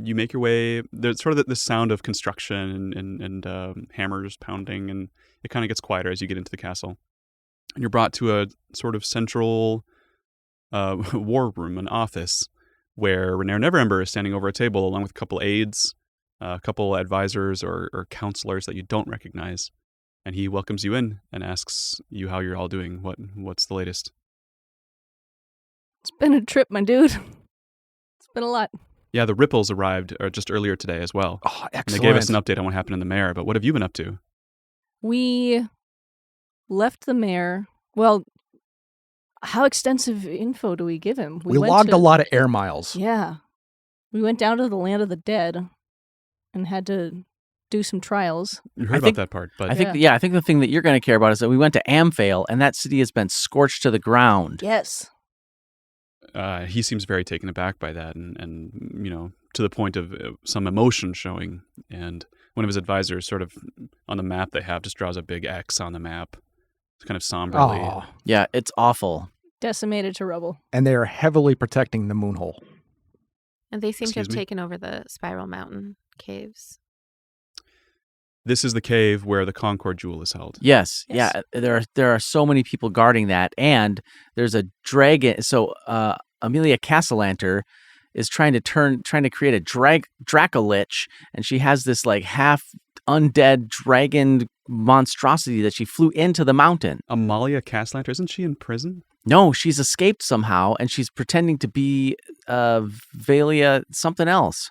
you make your way. There's sort of the sound of construction and hammers pounding, and it kind of gets quieter as you get into the castle. And you're brought to a sort of central war room, an office, where Renair Neverember is standing over a table along with a couple aides, a couple advisors or counselors that you don't recognize. And he welcomes you in and asks you how you're all doing. What's the latest? It's been a trip, my dude. It's been a lot. Yeah, the Ripples arrived just earlier today as well. Oh, And excellent. they gave us an update on what happened in the Mare, but what have you been up to? We left the mayor. Well, how extensive info do we give him? We went logged to- a lot of air miles. Yeah. We went down to the land of the dead and had to do some trials. You I heard about think- that part, but I think I think the thing that you're going to care about is that we went to Amphale, and that city has been scorched to the ground. Yes. he seems very taken aback by that and to the point of some emotion showing. And one of his advisors sort of on the map they have just draws a big X on the map. It's kind of somberly. Oh, Yeah, it's awful. Decimated to rubble. and they are heavily protecting the moon hole. And they seem to have Excuse me? taken over the Spiral Mountain caves. This is the cave where the Concord Jewel is held. Yes, Yes. yeah. There are so many people guarding that, and there's a dragon. So Amelia Castellanter is trying to create a Dracolich, and she has this like half undead dragon monstrosity that she flew into the mountain. Amalia Castellanter, isn't she in prison? No, she's escaped somehow, and she's pretending to be Valia something else.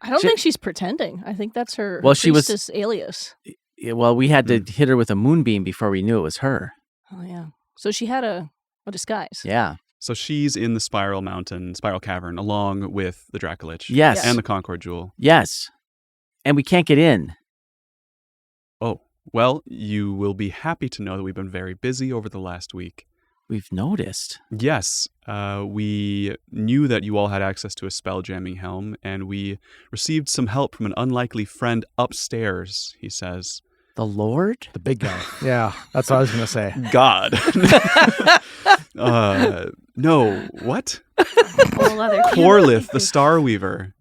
I don't She- think she's pretending. I think that's her Well, she was- priestess alias. Yeah, well, we had to hit her with a moonbeam before we knew it was her. Oh, yeah. So she had a disguise. Yeah. So she's in the Spiral Cavern, along with the Dracolich. Yes. And the Concord Jewel. Yes. And we can't get in. Oh, well, you will be happy to know that we've been very busy over the last week. We've noticed. Yes, we knew that you all had access to a spell jamming helm, and we received some help from an unlikely friend upstairs, he says. The Lord? The big guy. Yeah, that's what I was going to say. God. No, what? Whole other Corlith, the Star Weaver,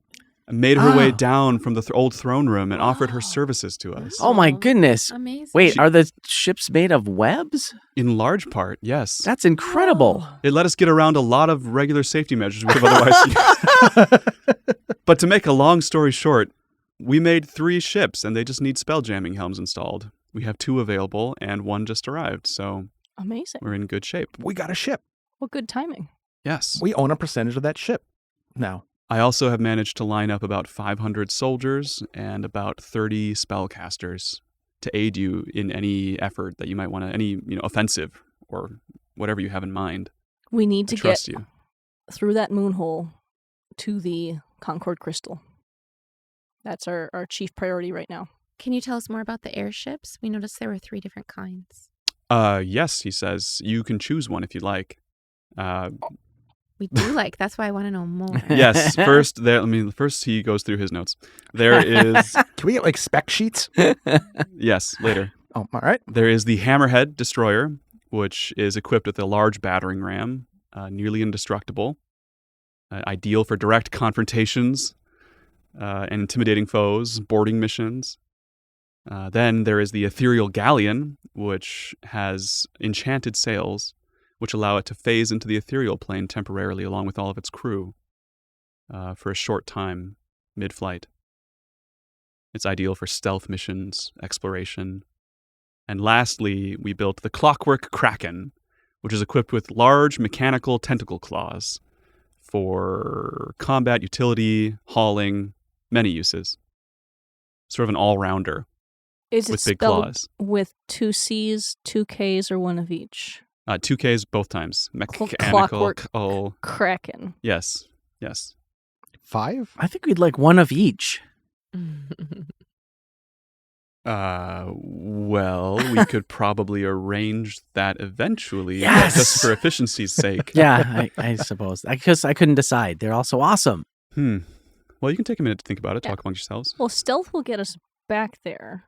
made her way Ah. down from the old throne room and offered her services to us. Oh my goodness. Amazing. Wait, She- are the ships made of webs? In large part, yes. That's incredible. It let us get around a lot of regular safety measures we would have otherwise used. But to make a long story short, we made 3 ships, and they just need spell jamming helms installed. We have 2 available, and 1 just arrived, so Amazing. we're in good shape. We got a ship. What good timing. Yes. We own a percentage of that ship now. I also have managed to line up about 500 soldiers and about 30 spellcasters to aid you in any effort that you might want to, any offensive or whatever you have in mind. We need I to get trust you. through that moon hole to the Concord Crystal. That's our chief priority right now. Can you tell us more about the airships? We noticed there were 3 different kinds. Yes, he says. You can choose one if you'd like. We do like. That's why I want to know more. Yes, first he goes through his notes. There is, Can we get like spec sheets? yes, later. Oh, all right. There is the Hammerhead Destroyer, which is equipped with a large battering ram, nearly indestructible, ideal for direct confrontations and intimidating foes, boarding missions. Then there is the Ethereal Galleon, which has enchanted sails, which allow it to phase into the ethereal plane temporarily along with all of its crew for a short time mid-flight. It's ideal for stealth missions, exploration. And lastly, we built the Clockwork Kraken, which is equipped with large mechanical tentacle claws for combat, utility, hauling, many uses. Sort of an all-rounder Is it with big spelled claws. with 2 C's, 2 K's, or one of each? 2 Ks both times. Mechanical. Clockwork. Oh, Kraken. yes. Yes. 5? I think we'd like one of each. Well, we could probably arrange that eventually. Yes! Just for efficiency's sake. Yeah, I suppose. Because I couldn't decide. They're all so awesome. Well, you can take a minute to think about it, Yeah. talk amongst yourselves. Well, stealth will get us back there.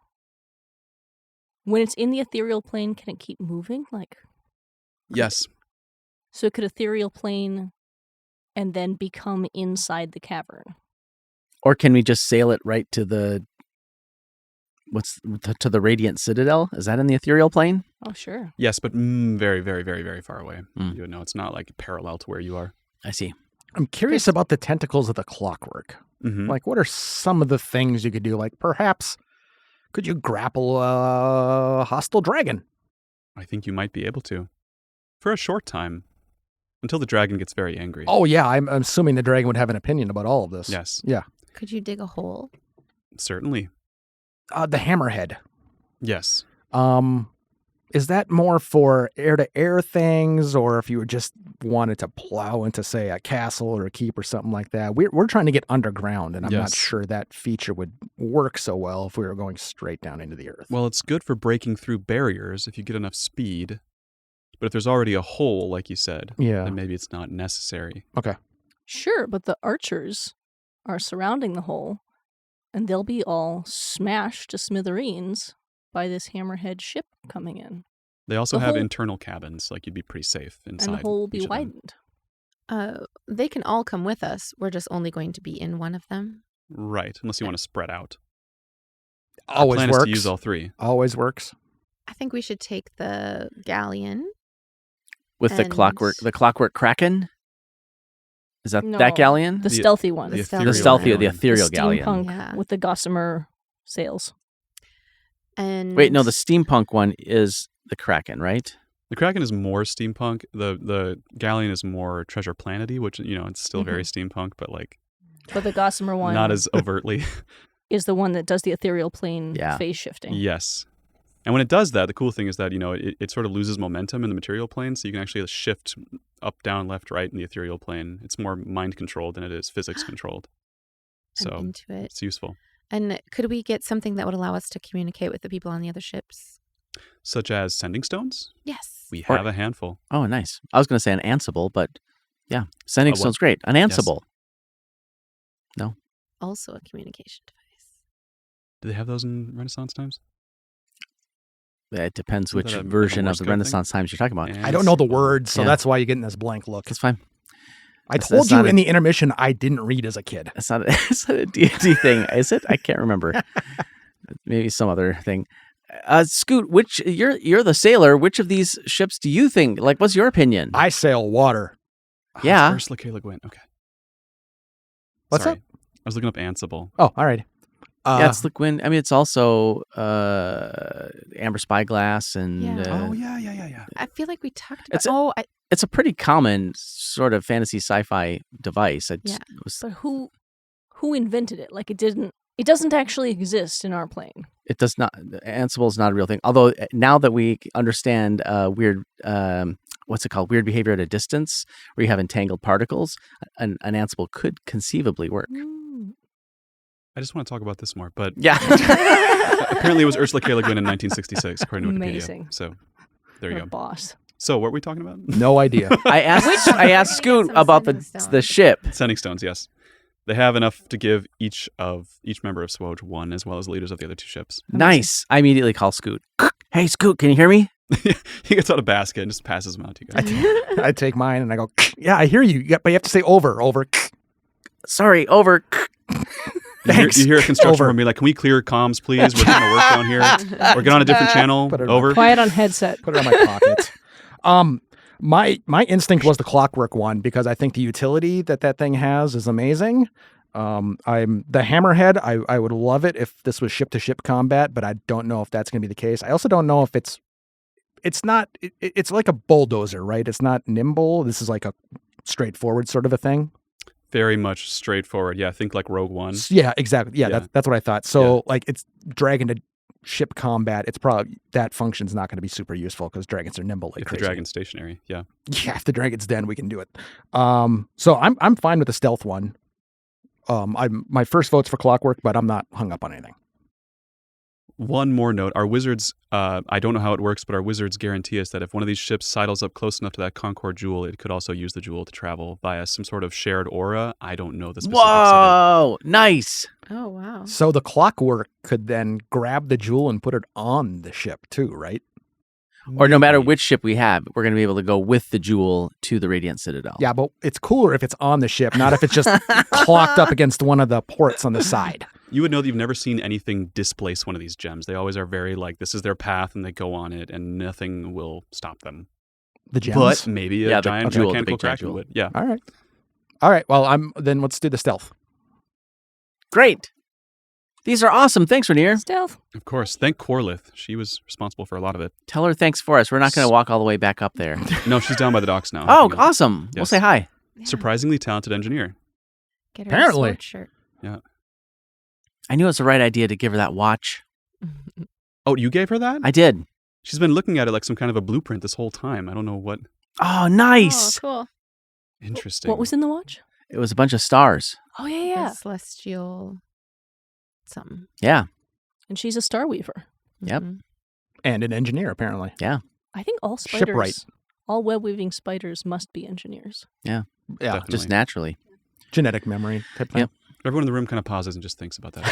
When it's in the ethereal plane, can it keep moving? Yes. So it could ethereal plane and then become inside the cavern. Or can we just sail it right to the to the Radiant Citadel? Is that in the ethereal plane? Oh, sure. Yes, but very, very, very, very far away. Mm. You know, it's not like parallel to where you are. I see. I'm curious about the tentacles of the clockwork. Mm-hmm. Like, what are some of the things you could do? Like, perhaps, could you grapple a hostile dragon? I think you might be able to. For a short time. Until the dragon gets very angry. Oh, yeah, I'm assuming the dragon would have an opinion about all of this. Yes, Yeah. Could you dig a hole? certainly. The hammerhead. Yes. Is that more for air-to-air things, or if you just wanted to plow into, say, a castle or a keep or something like that? We're trying to get underground, and I'm not Yes. sure that feature would work so well if we were going straight down into the earth. Well, it's good for breaking through barriers if you get enough speed. But if there's already a hole, like you said, Yeah. then maybe it's not necessary. Sure, but the archers are surrounding the hole, and they'll be all smashed to smithereens by this hammerhead ship coming in. They also The have hole- internal cabins, like you'd be pretty safe inside. And the hole will be each of them. widened. They can all come with us. We're just only going to be in one of them. Right, unless you want to spread out. Always Plan works. is to use all three. Always works. I think we should take the galleon. With the And- clockwork kraken? Is that No, that galleon? The stealthy one. The The ethereal stealthy, the galleon. ethereal the galleon. steampunk Yeah. with the gossamer sails. And Wait, no, the steampunk one is the kraken, right? The Kraken is more steampunk. The galleon is more treasure planety, which, you know, it's still very steampunk, but like But the gossamer one not as overtly. is the one that does the ethereal plane Yeah. phase shifting. Yes. And when it does that, the cool thing is that, you know, it sort of loses momentum in the material plane, so you can actually shift up, down, left, right in the ethereal plane. It's more mind controlled than it is physics controlled. I'm So into it. it's useful. And could we get something that would allow us to communicate with the people on the other ships? Such as sending stones? Yes. We Or- have a handful. Oh, nice. I was going to say an Ansible, but yeah, sending what? stone's great. An Ansible. Also a communication device. Do they have those in Renaissance times? It depends Isn't which that a version Morse of the code Renaissance times you're talking about. And I don't know the words, so Yeah. that's why you're getting this blank look. That's fine. I That's- told that's you not in a- the intermission I didn't read as a kid. It's not a D&D thing, is it? I can't remember. Maybe some other thing. Scoot, you're the sailor. Which of these ships do you think? Like, what's your opinion? I sail water. Yeah. It's Ursula K. Le Guin. Okay. What's Sorry. up? I was looking up Ansible. Oh, all right. Yeah, it's Liquin. I mean, it's also amber spyglass, and Yeah. Oh, yeah. I feel like we talked It's about. it's a pretty common sort of fantasy sci-fi device. Yeah. But who invented it? Like it doesn't actually exist in our plane. It does not. Ansible is not a real thing. Although now that we understand weird, what's it called? Weird behavior at a distance, where you have entangled particles, an Ansible could conceivably work. I just want to talk about this more, but Yeah. apparently it was Ursula K. Le Guin in 1966, according to Wikipedia. Amazing. So there you What a go. boss. So what were we talking about? No idea. I asked Scoot Some about sending the stones. ship. Sending stones, yes. They have enough to give each member of SWOJ one, as well as leaders of the other two ships. Nice. I immediately call Scoot. Hey, Scoot, can you hear me? He gets out a basket and just passes them out to you guys. I take mine and I go, yeah, I hear you. But you have to say over. Sorry, over. Thanks. You hear a construction Over. firm be like, "Can we clear comms, please? We're trying to work down here. Or get on a different channel." Put it on Over. Quiet on headset. Put it in my pocket. My instinct was the clockwork one because I think the utility that thing has is amazing. I'm the hammerhead. I would love it if this was ship to ship combat, but I don't know if that's going to be the case. I also don't know if it's not. It's like a bulldozer, right? It's not nimble. This is like straightforward sort of a thing. Very much straightforward. Yeah, think like Rogue One. Yeah, exactly. Yeah, Yeah. that's what I thought. So like it's dragon to ship combat. It's probably that function's not going to be super useful because dragons are nimble like If the crazy. dragon's stationary. Yeah. Yeah, if the dragon's dead, we can do it. So I'm fine with the stealth one. My first vote's for clockwork, but I'm not hung up on anything. One more note. Our wizards, I don't know how it works, but our wizards guarantee us that if one of these ships sidles up close enough to that Concord jewel, it could also use the jewel to travel via some sort of shared aura. I don't know the specifics of Whoa, nice. Oh, wow. So the clockwork could then grab the jewel and put it on the ship too, right? it. Or no matter Maybe. which ship we have, we're going to be able to go with the jewel to the Radiant Citadel. Yeah, but it's cooler if it's on the ship, not if it's just clocked up against one of the ports on the side. You would know that you've never seen anything displace one of these gems. They always are very like, this is their path, and they go on it, and nothing will stop them. The gems. But maybe a Yeah, the giant jewel, the mechanical big giant kraken jewel. would. Yeah. All right. Well, then let's do the stealth. Great. These are awesome. Thanks, Rainier. Stealth. Of course. Thank Corlith. She was responsible for a lot of it. Tell her thanks for us. We're not going to walk all the way back up there. No, she's down by the docks now. Oh, You know. awesome. We'll Yes. say hi. Yeah. Surprisingly talented engineer. Get her Apparently. a SWOJ shirt. I knew it was the right idea to give her that watch. Oh, you gave her that? I did. She's been looking at it like some kind of a blueprint this whole time. I don't know what. Oh, nice. Oh, cool. Interesting. What was in the watch? It was a bunch of stars. Oh, yeah. A celestial something. Yeah. And she's a star weaver. Yep. Mhm. And an engineer, apparently. I think all spiders, Shipwright. all web weaving spiders must be engineers. Yeah. Definitely. Just naturally. Genetic memory type thing. Yep. Everyone in the room kind of pauses and just thinks about that.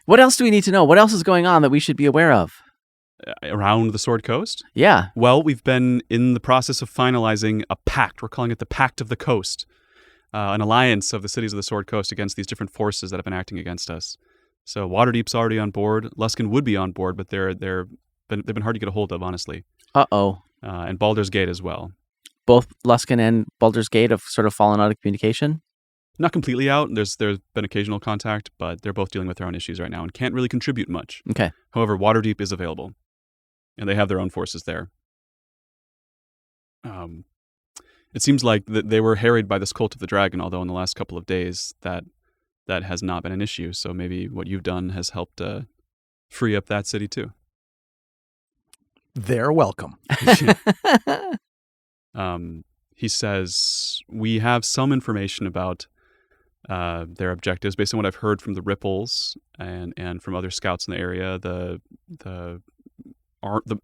What else do we need to know? What else is going on that we should be aware of? Around the Sword Coast? Yeah. Well, we've been in the process of finalizing a pact. We're calling it the Pact of the Coast, an alliance of the cities of the Sword Coast against these different forces that have been acting against us. So Waterdeep's already on board. Luskan would be on board, but they've been hard to get a hold of, honestly. Uh-oh. And Baldur's Gate as well. Both Luskan and Baldur's Gate have sort of fallen out of communication. Not completely out. There's been occasional contact, but they're both dealing with their own issues right now and can't really contribute much. Okay. However, Waterdeep is available, and they have their own forces there. It seems like that they were harried by this cult of the dragon, although in the last couple of days that has not been an issue. So maybe what you've done has helped free up that city too. They're welcome. He says, we have some information about their objectives based on what I've heard from the Ripples and from other scouts in the area. The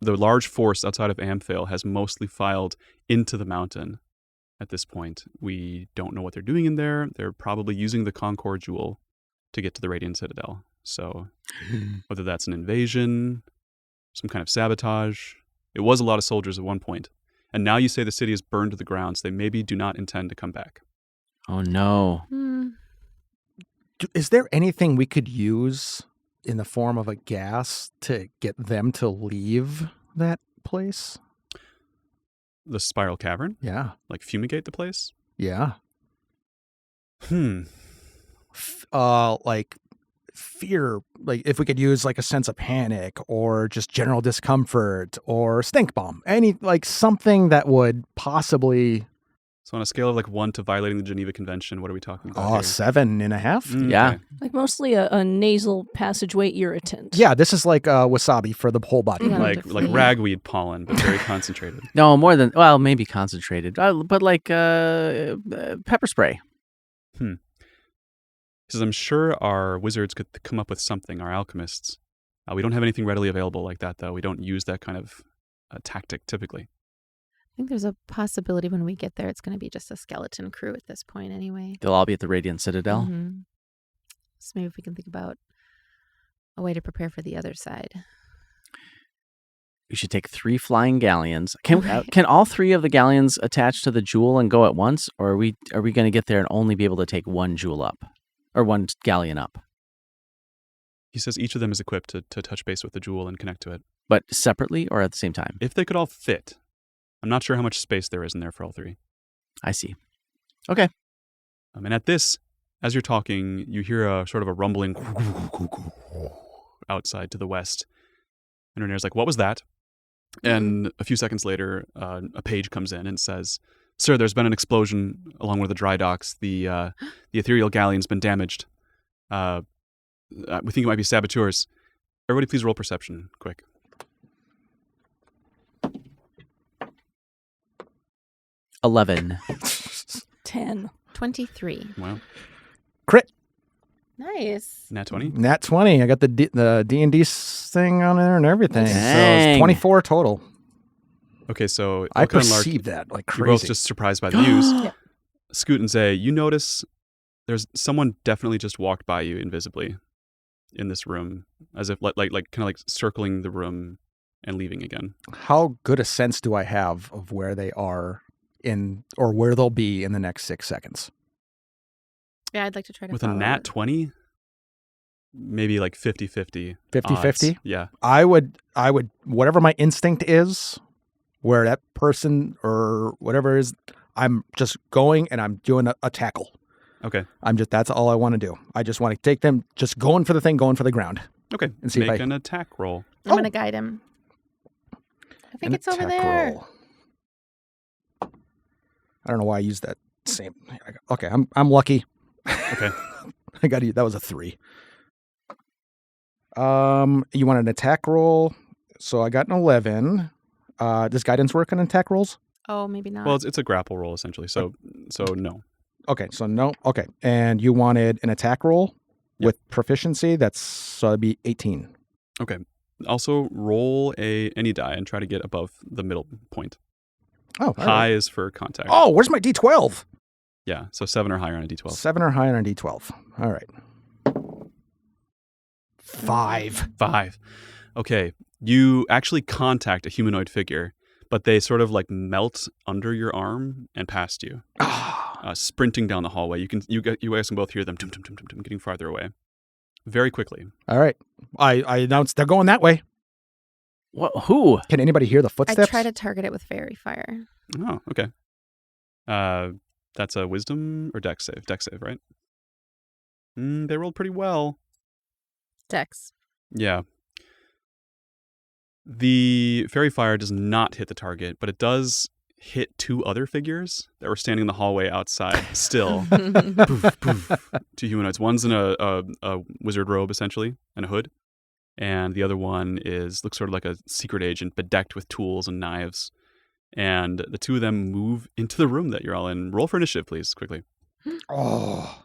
large force outside of Amphale has mostly filed into the mountain at this point. We don't know what they're doing in there. They're probably using the Concord Jewel to get to the Radiant Citadel. So whether that's an invasion, some kind of sabotage. It was a lot of soldiers at one point. And now you say the city is burned to the ground, so they maybe do not intend to come back. Oh, no. Is there anything we could use in the form of a gas to get them to leave that place? The Spiral Cavern? Yeah. Like fumigate the place? Yeah. Like fear, like if we could use like a sense of panic or just general discomfort or stink bomb, like something that would possibly. So on a scale of like 1 to violating the Geneva Convention, what are we talking about here? 7.5. Yeah. Okay. Like mostly a nasal passageway irritant. Yeah, this is like wasabi for the whole body. Yeah. Like Defeat. ragweed pollen, but very concentrated. No, more than, well, maybe concentrated, but like pepper spray. He says, I'm sure our wizards could come up with something, our alchemists. We don't have anything readily available like that, though. We don't use that kind of tactic typically. I think there's a possibility when we get there, it's going to be just a skeleton crew at this point anyway. They'll all be at the Radiant Citadel. Mhm. So maybe if we can think about a way to prepare for the other side. We should take 3 flying galleons. Can Okay. can all 3 of the galleons attach to the jewel and go at once, or are we going to get there and only be able to take 1 jewel up, or 1 galleon up, He says each of them is equipped to touch base with the jewel and connect to it. but separately or at the same time? If they could all fit. I'm not sure how much space there is in there for all 3. I see. Okay. And at this, as you're talking, you hear a sort of a rumbling outside to the west. And Renere's like, what was that? And a few seconds later, a page comes in and says, "Sir, there's been an explosion along one of the dry docks. The ethereal galleon's been damaged. We think it might be saboteurs. Everybody please roll perception, quick." 11. 10. 23. Wow. Crit. Nice. Nat 20? Nat 20. I got the D&D thing on there and everything. So Dang. it's 24 total. Okay, so I Ilka and Lark, perceive that like you're both crazy. just surprised by the news. Yep. Scoot and Zay, you notice there's someone definitely just walked by you invisibly in this room, as if like kind of like circling the room and leaving again. How good a sense do I have of where they are in, or where they'll be in the next 6 seconds? Yeah, I'd like to try to With a follow nat it. 20, maybe like 50-50. 50-50? odds. Yeah. I would, whatever my instinct is, where that person or whatever is, I'm just going and I'm doing a tackle. Okay. That's all I want to do. I just want to take them, just going for the thing, going for the ground. Okay. And see if Make I- an attack roll. I'm going to guide him. I think An it's over attack there. roll. I don't know why I used that same. Okay, I'm lucky. Okay. I got you. That was a 3. You want an attack roll? So I got an 11. Does guidance work on attack rolls? Oh, maybe not. Well, it's a grapple roll essentially. So no. Okay, so no. Okay, and you wanted an attack roll with proficiency. That'd be 18. Okay. Also roll any die and try to get above the middle point. Oh, all High right. is for contact. Oh, where's my D12? Yeah. So 7 or higher on a D12. 7 or higher on D12. All right. 5. 5. Okay. You actually contact a humanoid figure, but they sort of like melt under your arm and past you, sprinting down the hallway. You guys can both hear them tum, tum, tum, tum, tum, getting farther away, very quickly. All right. I announced they're going that way. What? Who? Can anybody hear the I footsteps? try to target it with fairy fire. Oh, okay. That's a wisdom or dex save. Dex save, right? They rolled pretty well. Dex. Yeah. The fairy fire does not hit the target, but it does hit 2 other figures that were standing in the hallway outside still. Poof, poof. 2 humanoids. One's in a wizard robe, essentially, and a hood. And the other one looks sort of like a secret agent, bedecked with tools and knives. And the 2 of them move into the room that you're all in. Roll for initiative, please, quickly. Oh.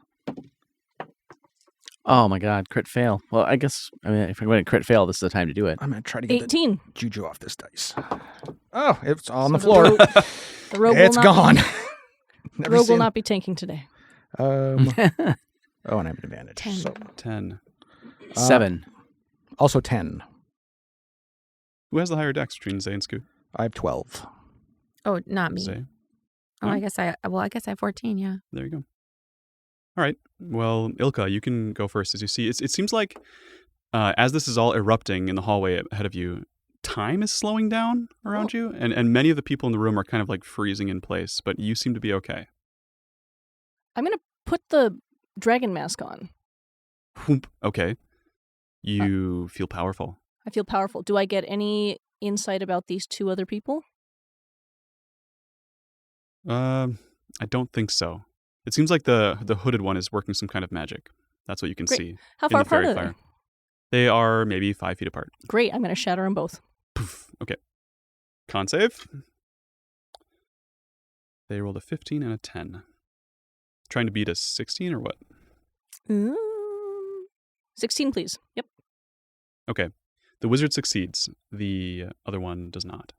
Oh my God, crit fail. Well, if I'm going to crit fail, this is the time to do it. I'm going to try to get 18. the juju off this dice. Oh, it's on the So floor. The rogue It's will not gone. The rogue will not be tanking today. Oh, and I have an advantage. 10. So 10. 7. also 10. Who has the higher dex between Zay and Scoot? I have 12. Oh, not me. Zay. Oh, No? I guess I have 14, yeah. There you go. All right. Well, Ilka, you can go first. As you see, it seems like as this is all erupting in the hallway ahead of you, time is slowing down around you, and many of the people in the room are kind of like freezing in place, but you seem to be okay. I'm going to put the dragon mask on. Whoop. Okay. You feel powerful. I feel powerful. Do I get any insight about these 2 other people? I don't think so. It seems like the hooded one is working some kind of magic. That's what you can Great. see. How in far the fairy apart are fire. They are maybe 5 feet apart. they? Great. I'm going to shatter them both. Poof. Okay. Con save. They rolled a 15 and a 10. Trying to beat a 16 or what? 16, please. Yep. Okay. The wizard succeeds. The other one does not.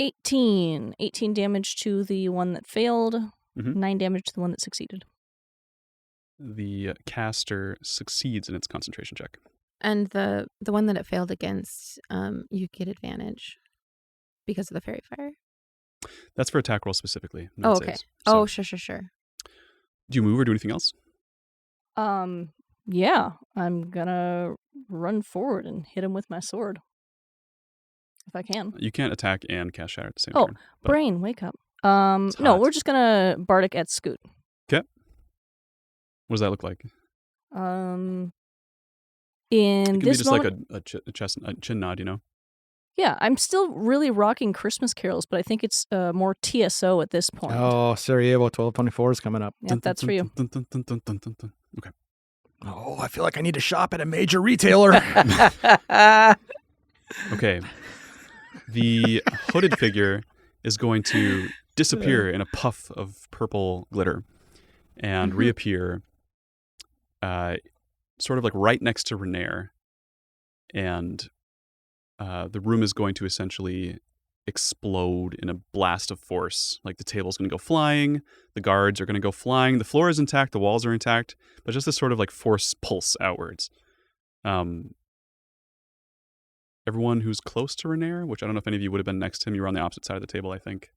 18. 18 damage to the one that failed. Mhm. 9 damage to the one that succeeded. The caster succeeds in its concentration check. And the one that it failed against, you get advantage because of the fairy fire. That's for attack roll specifically. Oh, not okay. saves. Oh, So, sure. do you move or do anything else? Yeah. I'm going to run forward and hit him with my sword. If I can. You can't attack and cast shatter at the same Oh, turn. But Brain, wake up. It's No, hot. we're just gonna Bardic at Scoot. what does that look like? In It can be this just moment, like a chin nod, you know? yeah, I'm still really rocking Christmas carols, but I think it's more TSO at this point. Oh, Sarajevo 1224 is coming up. Yep, that's for you. Okay. Oh, I feel like I need to shop at a major retailer. Okay. The hooded figure is going to disappear in a puff of purple glitter and reappear sort of like right next to Renair. And the room is going to essentially explode in a blast of force. Like the table's going to go flying, the guards are going to go flying, the floor is intact, the walls are intact, but just this sort of like force pulse outwards. Everyone who's close to Renair, which I don't know if any of you would have been next to him, you were on the opposite side of the table, I think.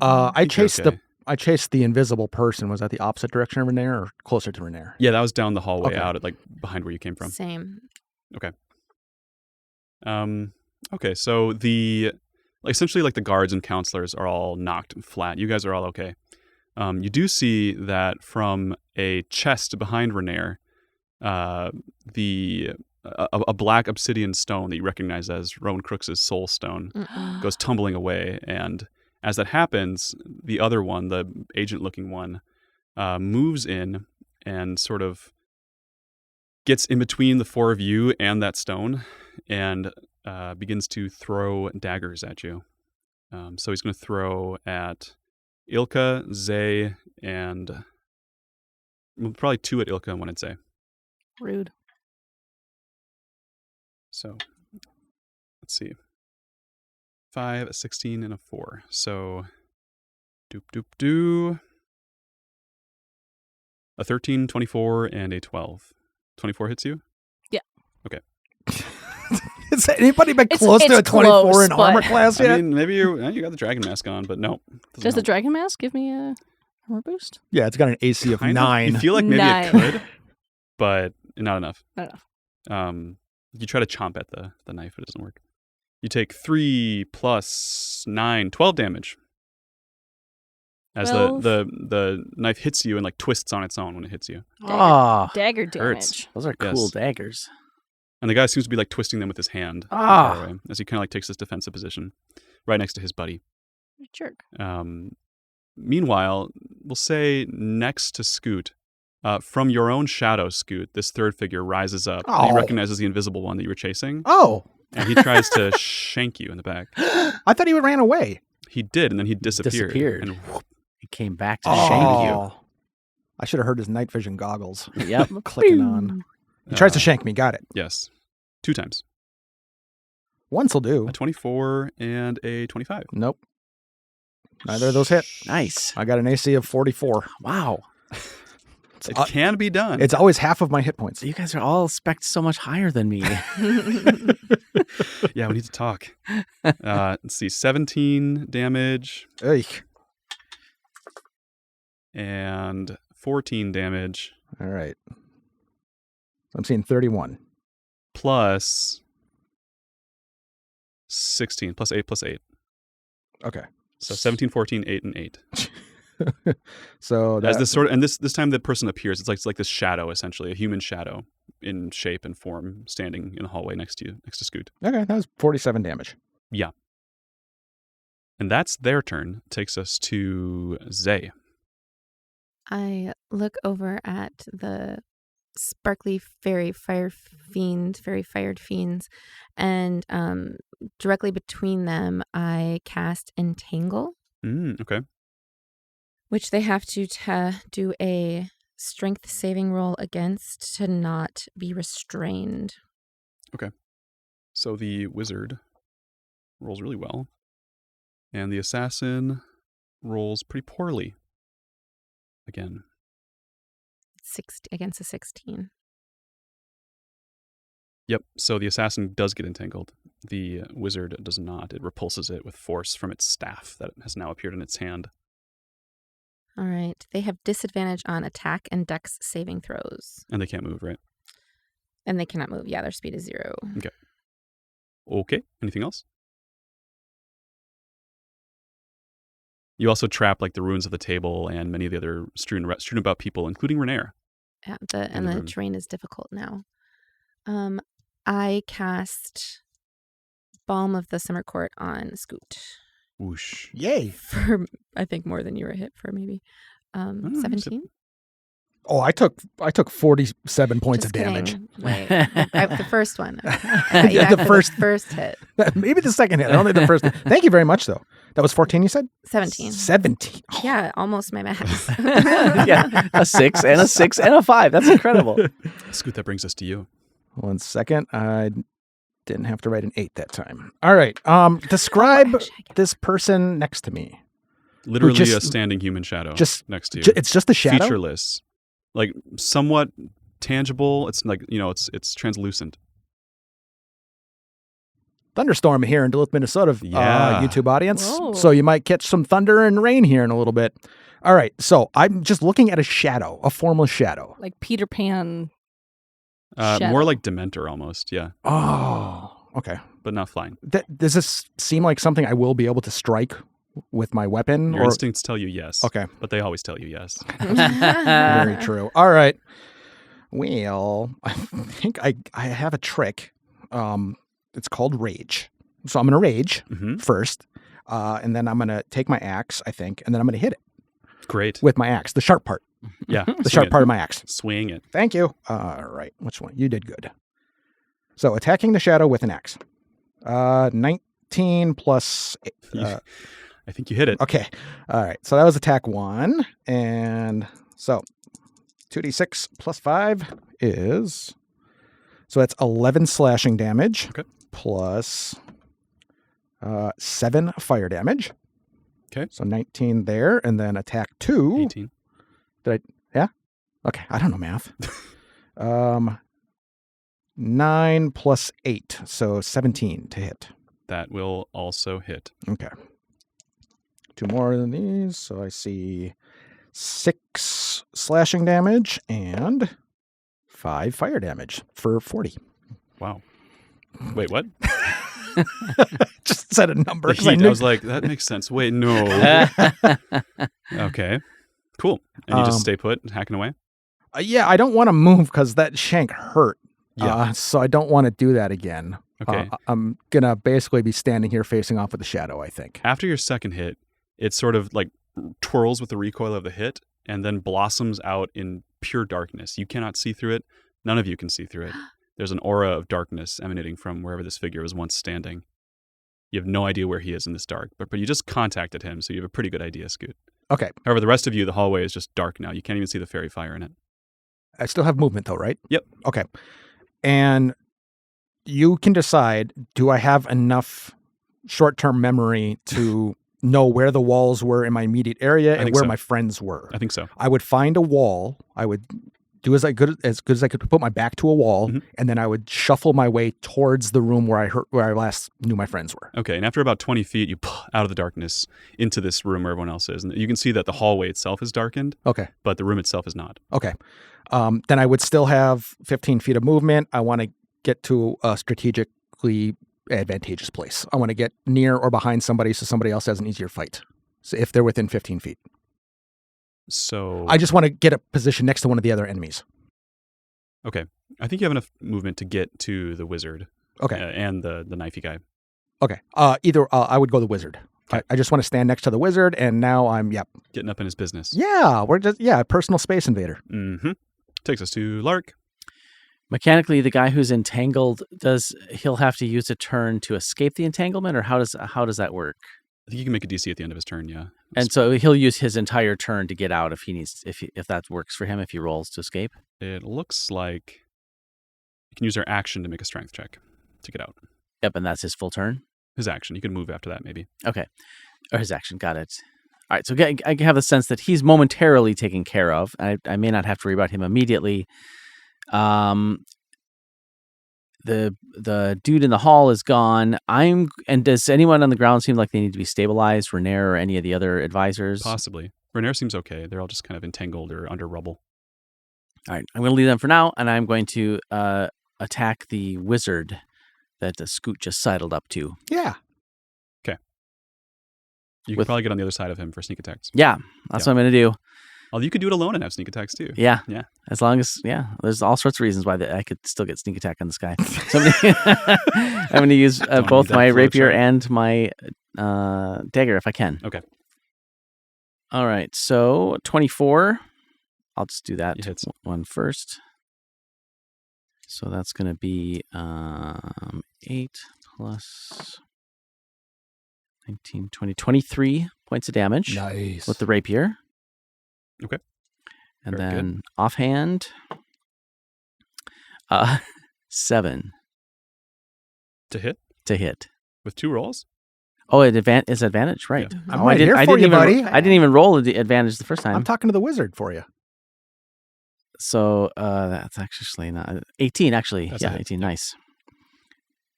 I think you're chased okay. I chased the invisible person. Was that the opposite direction of Renair or closer to Renair? Yeah, that was down the hallway Okay. out at like behind where you came from. Same. Okay, so essentially like the guards and counselors are all knocked flat. You guys are all okay. You do see that from a chest behind Renair, a black obsidian stone that you recognize as Rowan Crooks' soul stone goes tumbling away. And as that happens, the other one, the agent-looking one, moves in and sort of gets in between the four of you and that stone and begins to throw daggers at you. So he's going to throw at Ilka, Zay, and probably two at Ilka and one at Zay. Rude. So let's see. 5, a 16, and a 4. So doop. A 13, 24, and a 12. 24 hits you? Yeah. Okay. Has anybody been It's- close to a it's 24 close, in armor but- class yet? I mean, maybe you got the dragon mask on, but no. Does the dragon mask give me a armor boost? Yeah, it's got an AC of 9. You feel like maybe Nine. it could, but not enough. Not enough. You try to chomp at the knife, but it doesn't work. You take 3 plus 9, 12 damage. As 12. the knife hits you and like twists on its own when it hits you. Ah, Dagger damage. Hurts. those are Yes. cool daggers. And the guy seems to be like twisting them with his hand Ah. far away, as he kind of like takes his defensive position right next to his buddy. Jerk. Meanwhile, we'll say next to Scoot, from your own shadow, Scoot, this third figure rises up. And he Oh. recognizes the invisible one that you were chasing, Oh, and he tries to shank you in the back. I thought he ran away. He did, and then he disappeared. Disappeared. And whoop, He came back to shank you. Oh. I should have heard his night vision goggles Yep. clicking on. He tries to shank me. Got it. Yes. 2 times. Once will do. A 24 and a 25. Nope. Neither of those hit. Nice. I got an AC of 44. Wow. It can be done. It's always half of my hit points. You guys are all spec'd so much higher than me. Yeah, we need to talk. Let's see. 17 damage Eich. and 14 damage All right. I'm seeing 31. plus 16 plus 8 plus 8. Okay. So 17, 14, 8, and 8. So As that, this sort of, and this time the person appears. It's like this shadow, essentially, a human shadow in shape and form, standing in the hallway next to you, next to Scoot. okay, that was 47 damage. And that's their turn. Takes us to Zay. I look over at the sparkly fairy fired fiends, and directly between them, I cast Entangle, Okay. which they have to do a strength saving roll against to not be restrained. So the wizard rolls really well, and the assassin rolls pretty poorly. Again. Against a 16. Yep. So the assassin does get entangled. The wizard does not. It repulses it with force from its staff that has now appeared in its hand. All right. They have disadvantage on attack and dex saving throws. And they can't move, right? And they cannot move. Yeah, their speed is 0. Okay. Anything else? You also trap like the ruins of the table and many of the other strewn about people, including Renair. Yeah, in and the the room. terrain is difficult now. I cast Balm of the Summer Court on Scoot Whoosh. Yay. for, I think, more than you were hit for, maybe. know, 17? Oh, I took 47 points Just of damage. kidding. Wait, the first one. I got you The back for first- the first hit. Maybe the second hit. I don't think the first. Thank you very much, though. That was 14, you said? 17. 17. Oh, Yeah, almost my max. Yeah, a 6 and a 6 and a 5. That's incredible. Scoot, that brings us to you. 1 second. I didn't have to write an 8 that time. All right. Describe actually, I get this person next to me. Literally just- a standing human shadow just- next to you. It's just a shadow? Featureless. Like somewhat tangible. It's like, it's translucent. Thunderstorm here in Duluth, Minnesota, Yeah. YouTube audience. Whoa. So you might catch some thunder and rain here in a little bit. All right. So I'm just looking at a shadow, a formless shadow. Like Peter Pan. More Shadow. like Dementor almost, yeah. Oh, okay. But not flying. Does this seem like something I will be able to strike with my weapon? Your instincts tell you yes. Okay. But they always tell you yes. Very true. All right. Well, I think I have a trick. It's called rage. So I'm going to rage Hmm. first, and then I'm going to take my axe, I think, and then I'm going to hit it Great. with my axe, the sharp part, Yeah. the sharp part of my axe. Swing it. Thank you. All right. Which one? You did good. So attacking the shadow with an axe. 19 plus. I think you hit it. Okay. All right. So that was attack 1. And so 2d6 plus 5 is. So that's 11 slashing damage. Okay. Plus 7 fire damage. Okay. So 19 there. And then attack 2. 18. Okay. I don't know math. 9 plus 8. So 17 to hit. That will also hit. Okay. 2 more than these. So I see 6 slashing damage and 5 fire damage for 40. Wow. Wait, what? Just said a number. The 'cause I heat. I knew- was like, that makes sense. Wait, no. Okay. Cool. And you just stay put, hacking away? Yeah, I don't want to move because that shank hurt. Yeah. So I don't want to do that again. Okay. I'm going to basically be standing here facing off with the shadow, I think. After your second hit, it sort of like twirls with the recoil of the hit and then blossoms out in pure darkness. You cannot see through it. None of you can see through it. There's an aura of darkness emanating from wherever this figure was once standing. You have no idea where he is in this dark, but you just contacted him, so you have a pretty good idea, Scoot. Okay. However, the rest of you, the hallway is just dark now. You can't even see the fairy fire in it. I still have movement though, right? Yep. Okay. And you can decide, do I have enough short-term memory to know where the walls were in my immediate area and think where so. my friends were? I think so. I would find a wall. I would do as good as I could put my back to a wall, Mhm. and then I would shuffle my way towards the room where I last knew my friends were. Okay, and after about 20 feet, you pull out of the darkness into this room where everyone else is. And you can see that the hallway itself is darkened, Okay. but the room itself is not. Okay. Then I would still have 15 feet of movement. I want to get to a strategically advantageous place. I want to get near or behind somebody so somebody else has an easier fight. So if they're within 15 feet. So I just want to get a position next to one of the other enemies. okay, I think you have enough movement to get to the wizard. Okay. And the knifey guy. Okay. I would go the wizard. Okay. I just want to stand next to the wizard, and now I'm, Getting up in his business. Yeah, personal space invader. Mm-hmm. Takes us to Lark. Mechanically, the guy who's entangled, he'll have to use a turn to escape the entanglement, or how does that work? I think you can make a DC at the end of his turn, yeah. And so he'll use his entire turn to get out if he needs, if that works for him, if he rolls to escape. It looks like you can use our action to make a strength check to get out. Yep, and that's his full turn. His action. You can move after that, maybe. Okay, or his action. Got it. All right, so I have the sense that he's momentarily taken care of. I may not have to worry about him immediately. The dude in the hall is gone. And does anyone on the ground seem like they need to be stabilized? Renair or any of the other advisors? Possibly. Renair seems okay. They're all just kind of entangled or under rubble. All right, I'm going to leave them for now, and I'm going to attack the wizard that the Scoot just sidled up to. Yeah. You can probably get on the other side of him for sneak attacks. Yeah, that's what I'm going to do. Although you could do it alone and have sneak attacks too. Yeah. Yeah. As long as, there's all sorts of reasons why I could still get sneak attack on this guy. So I'm going to use Don't both need that my flow rapier chart. and my dagger if I can. Okay. All right. So 24. I'll just do that It hits. one first. So that's going to be 8 plus 19, 20, 23 points of damage Nice. with the rapier. Okay. And Very good. then offhand, 7 To hit to hit. with 2 rolls. Oh, it's advantage, right? Yeah. I'm Oh, right here I for didn't you, even, buddy. I didn't even roll the advantage the first time. I'm talking to the wizard for you. So that's actually not 18. Actually, That's a yeah, hit. 18. Nice.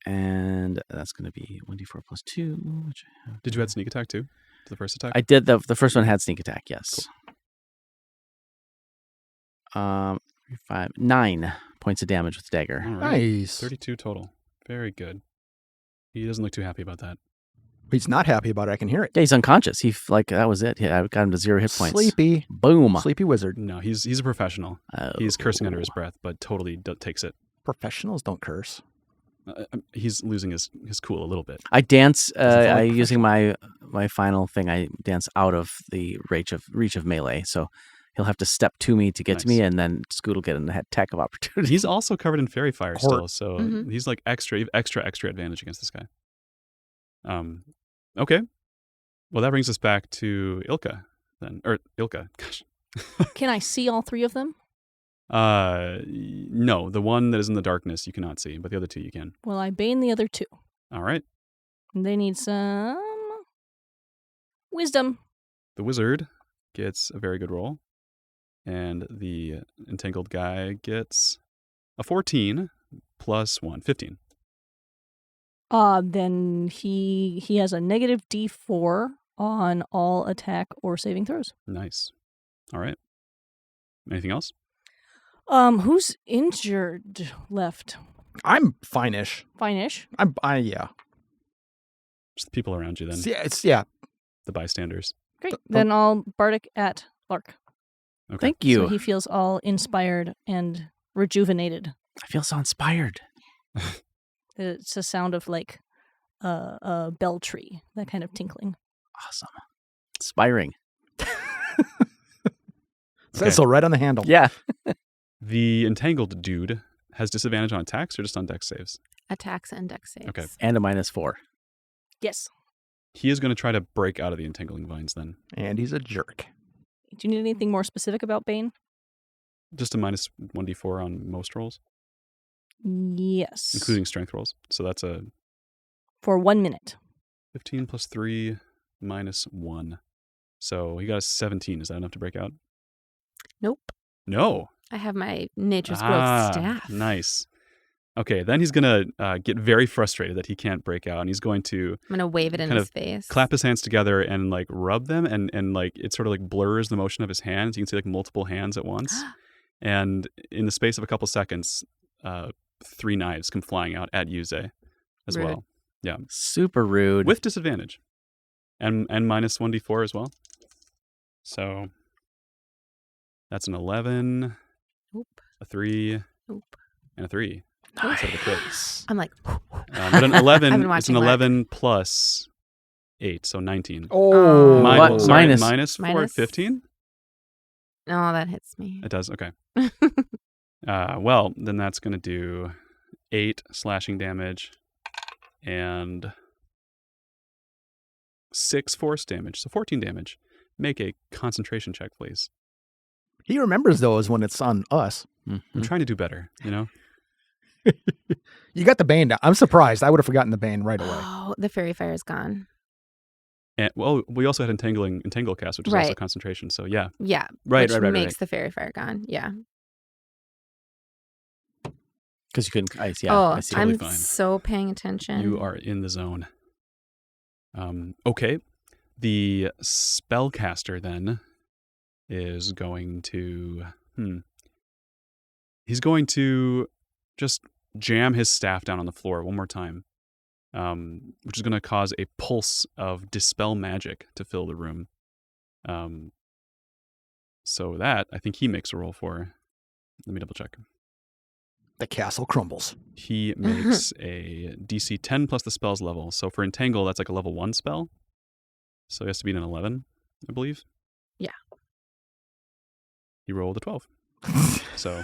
And that's going to be 1d4 plus 2. Which I have Did you add sneak attack too to the first attack? I did. The first one had sneak attack. Yes. 9 points of damage with the dagger. All right. Nice. 32 total. Very good. He doesn't look too happy about that. He's not happy about it. I can hear it. Yeah, he's unconscious. That was it. I got him to 0 hit points. Sleepy. Boom. Sleepy wizard. No, he's a professional. He's cursing under his breath, but totally takes it. Professionals don't curse. He's losing his cool a little bit. I dance. Doesn't sound like Using my final thing. I dance out of the reach of melee. So he'll have to step to me to get to Nice. me, and then Scoot will get an attack of opportunity. He's also covered in fairy fire Court. still, so Mhm. he's like extra advantage against this guy. Okay. Well, that brings us back to Ilka then, or Ilka. Gosh. Can I see all 3 of them? No, the one that is in the darkness you cannot see, but the other 2 you can. Well, I bane the other 2. All right. They need some wisdom. The wizard gets a very good roll, and the entangled guy gets a 14 plus 1, 15. Then he has a negative D4 on all attack or saving throws. Nice. All right. Anything else? Who's injured left? I'm fine-ish. Fine-ish. Yeah. Just the people around you then, Yeah. the bystanders. Great. Th- Then I'll bardic at Lark. Okay. Thank you. So he feels all inspired and rejuvenated. I feel so inspired. It's a sound of like a bell tree, that kind of tinkling. Awesome. Inspiring. Says so right on the handle. Yeah. The entangled dude has disadvantage on attacks or just on dex saves? Attacks and dex saves. Okay. And a -4. Yes. He is going to try to break out of the entangling vines then. And he's a jerk. Do you need anything more specific about Bane? Just a minus 1d4 on most rolls, Yes. including strength rolls. So that's a For 1 minute. 15 plus 3 minus 1. So he got a 17. Is that enough to break out? Nope. No. I have my nature's growth staff. Nice. Okay, then he's going to get very frustrated that he can't break out, and he's going to I'm gonna wave it in kind his of face. clap his hands together and like rub them, and like it sort of like blurs the motion of his hands. You can see like multiple hands at once. And in the space of a couple seconds, 3 knives come flying out at Yuze as Rude. well. Yeah. Super rude. With disadvantage. And minus 1d4 as well. So that's an 11, Nope. a 3, Nope. and a 3. Instead of a crit. I'm like, But an 11, I've been it's an watching Lark. 11 plus 8, so 19. Oh. What? Sorry, Minus- minus 4, Minus- 15? no, that hits me. It does, okay. Well, then that's going to do 8 slashing damage and 6 force damage, so 14 damage. Make a concentration check, please. He remembers those when it's on us. I'm Mhm. trying to do better, you know? You got the Bane down. I'm surprised. I would have forgotten the Bane right away. Oh, the fairy fire is gone. And, well, we also had entangle cast, which is also Right. concentration. So yeah, Yeah. right. Which makes the fairy fire gone. Yeah. Because you couldn't. I see. oh, I see. Totally I'm fine. so paying attention. You are in the zone. Okay, the spellcaster then is going to. He's going to just jam his staff down on the floor one more time, which is going to cause a pulse of dispel magic to fill the room. So that, I think he makes a roll for. Let me double check. The castle crumbles. He makes a DC 10 plus the spell's level. So for Entangle, that's like a level 1 spell. So he has to be an 11, I believe. Yeah. He rolled a 12. So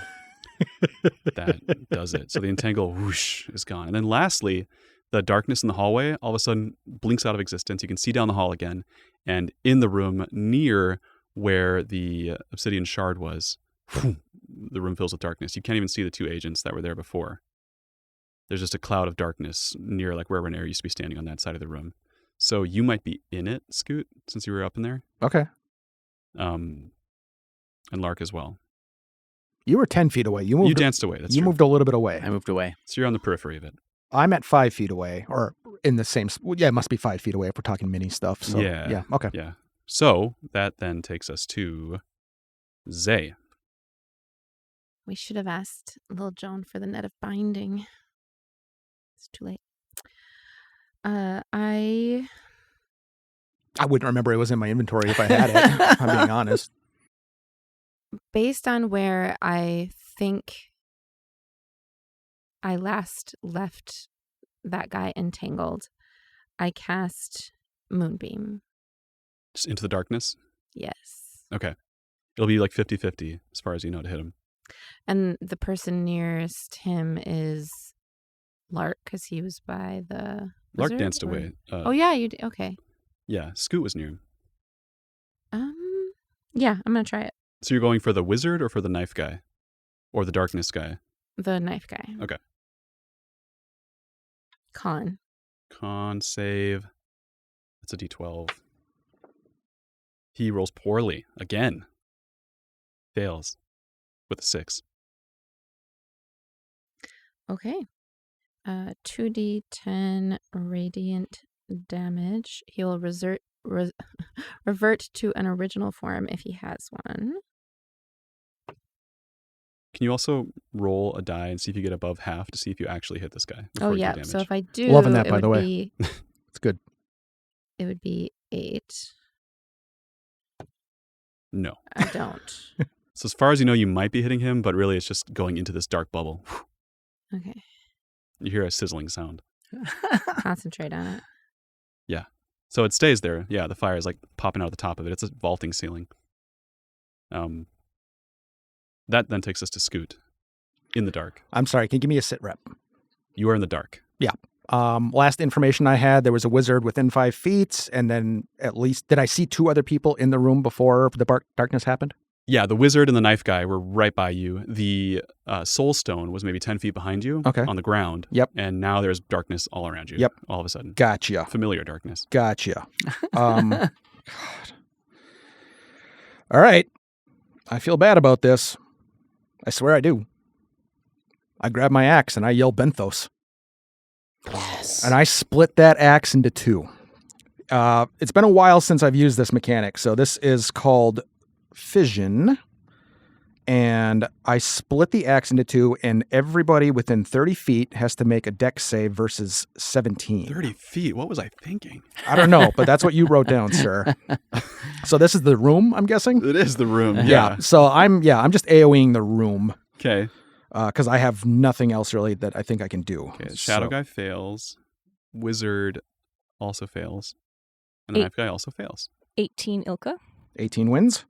that does it. So the Entangle whoosh is gone. And then lastly, the darkness in the hallway all of a sudden blinks out of existence. You can see down the hall again. And in the room near where the obsidian shard was, the room fills with darkness. You can't even see the two agents that were there before. There's just a cloud of darkness near like where Renair used to be standing on that side of the room. So you might be in it, Scoot, since you were up in there. Okay. And Lark as well. You were 10 feet away. You You danced away. That's you true. moved a little bit away. I moved away. So you're on the periphery of it. I'm at 5 feet away, or in the same. Yeah, it must be 5 feet away if we're talking mini stuff. So Yeah. Okay. Yeah. So that then takes us to Zay. We should have asked Lil Joan for the net of binding. It's too late. I wouldn't remember it was in my inventory if I had it. If I'm being honest. Based on where I think I last left that guy entangled, I cast Moonbeam. Just into the darkness? Yes. Okay. It'll be like 50-50 as far as you know to hit him. And the person nearest him is Lark because he was by the Lark wizard, danced or- away. Oh yeah, you did. Okay. Yeah, Scoot was near him. Yeah, I'm gonna try it. So you're going for the wizard or for the knife guy? Or the darkness guy? The knife guy. Okay. Con. Con save. That's a D12. He rolls poorly again. Fails with a 6. Okay. 2d10 radiant damage. He will revert to an original form if he has one. Can you also roll a die and see if you get above half to see if you actually hit this guy? Oh before you do yeah. damage? So if I do, Loving that, it by would the way. be, It's good. it would be 8. No. I don't. So as far as you know, you might be hitting him, but really it's just going into this dark bubble. Okay. You hear a sizzling sound. Concentrate on it. So it stays there. Yeah, the fire is like popping out of the top of it. It's a vaulting ceiling. That then takes us to Scoot in the dark. I'm sorry. Can you give me a sit rep? You are in the dark. Last information I had, there was a wizard within 5 feet, and then at least did I see 2 other people in the room before the darkness happened? Yeah, the wizard and the knife guy were right by you. The soul stone was maybe 10 feet behind you on the ground. Yep. And now there's darkness all around you. Yep. All of a sudden. Gotcha. Familiar darkness. Gotcha. God. All right. I feel bad about this. I swear I do. I grab my axe and I yell Benthos. Yes. And I split that axe into 2. It's been a while since I've used this mechanic. So this is called fission. And I split the axe into 2, and everybody within 30 feet has to make a dex save versus 17. 30 feet? What was I thinking? I don't know, but that's what you wrote down, sir. So this is the room, I'm guessing? It is the room. Yeah. So I'm just AoEing the room. Okay. Because I have nothing else really that I think I can do. Okay. Shadow So- guy fails. Wizard also fails. And the 8. knife guy also fails. 18 Ilka. 18 wins.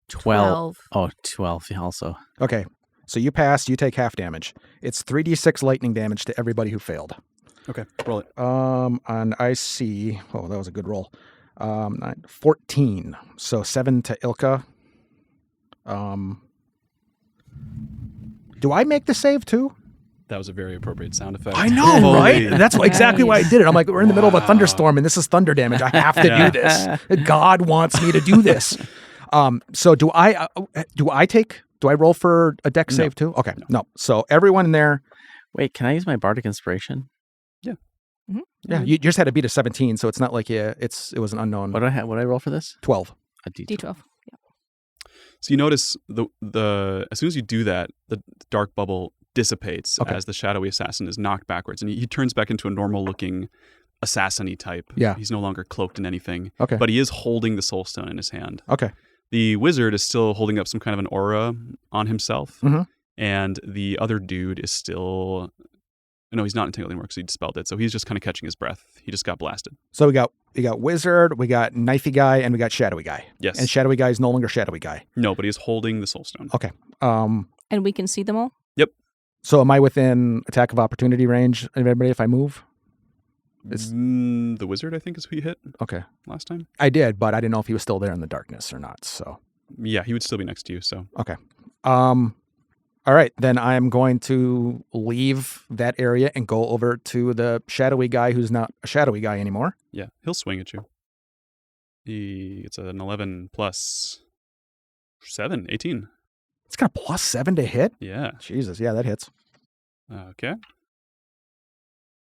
12. Oh, 12 also. Okay. So you pass, you take half damage. It's 3d6 lightning damage to everybody who failed. Okay. Roll it. And I see, that was a good roll. 14. So 7 to Ilka. Do I make the save too? That was a very appropriate sound effect. I know, Holy- right? That's exactly why I Nice. did it. I'm like, we're in the middle of a Wow. thunderstorm and this is thunder damage. I have to Yeah. do this. God wants me to do this. So do I roll for a dex No. save too? Okay. No. So everyone in there, Wait, can I use my bardic inspiration? yeah, you just had to beat a 17, so it's not like it was an unknown. What do I have? What do I roll for this? 12. A D12. D12. So you notice the as soon as you do that, the dark bubble dissipates Okay. as the shadowy assassin is knocked backwards, and he turns back into a normal-looking assassin-y type. Yeah. He's no longer cloaked in anything. Okay. But he is holding the soul stone in his hand. Okay. The wizard is still holding up some kind of an aura on himself, Mhm. and the other dude is still. No, he's not entangled anymore because he dispelled it. So he's just kind of catching his breath. He just got blasted. So we got wizard, we got knifey guy, and we got shadowy guy. Yes. And shadowy guy is no longer shadowy guy. No, but he is holding the soul stone. Okay. And we can see them all? So am I within attack of opportunity range of everybody if I move? The wizard, I think, is who you hit Okay. last time. I did, but I didn't know if he was still there in the darkness or not. So Yeah, he would still be next to you. So okay. All right, then I'm going to leave that area and go over to the shadowy guy who's not a shadowy guy anymore. yeah, he'll swing at you. It's an 11 plus 7, 18. It's got a +7 to hit. Yeah. Jesus, yeah, that hits. Okay.